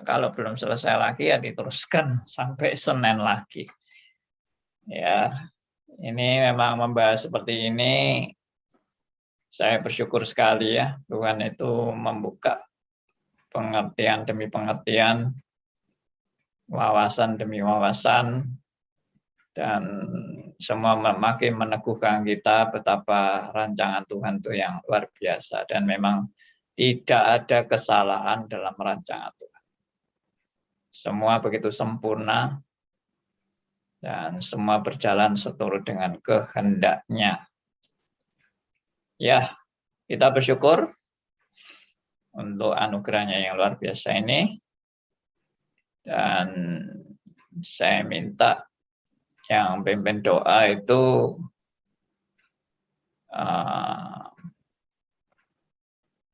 Kalau belum selesai lagi ya diteruskan sampai Senin lagi. Ya, ini memang membahas seperti ini. Saya bersyukur sekali ya, Tuhan itu membuka pengertian demi pengertian, wawasan demi wawasan, dan semua makin meneguhkan kita betapa rancangan Tuhan itu yang luar biasa, dan memang tidak ada kesalahan dalam rancangan Tuhan. Semua begitu sempurna, dan semua berjalan seturut dengan kehendaknya. Ya, kita bersyukur untuk anugerahnya yang luar biasa ini. Dan saya minta yang pimpin doa itu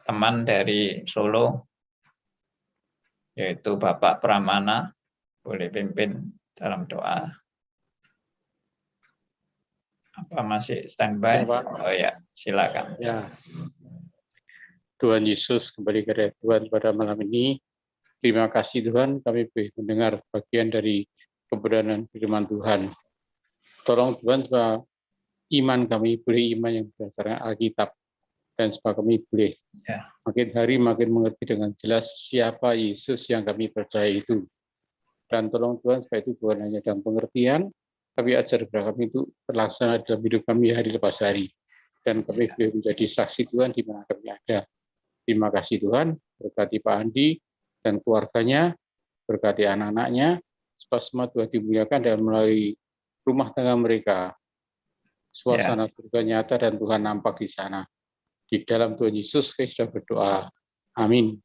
teman dari Solo, yaitu Bapak Pramana, boleh pimpin dalam doa. Apa masih standby? Ya, Pak. Oh ya, silakan. Ya. Tuhan Yesus, kembali ke Tuhan pada malam ini. Terima kasih Tuhan, kami boleh mendengar bagian dari kebenaran firman Tuhan. Tolong Tuhan, supaya iman kami boleh iman yang berdasarkan Alkitab. Dan supaya kami boleh makin hari makin mengerti dengan jelas siapa Yesus yang kami percaya itu. Dan tolong Tuhan, supaya itu bukan hanya dalam pengertian, tapi ajar kepada kami itu terlaksana dalam hidup kami hari lepas hari. Dan kami boleh menjadi saksi Tuhan di mana kami ada. Terima kasih Tuhan, berkati Pak Andi dan keluarganya, berkati anak-anaknya, supaya semua Tuhan dimuliakan dan melalui rumah tangga mereka. Suasana surga nyata dan Tuhan nampak di sana. Di dalam Tuhan Yesus Kristus berdoa. Amin.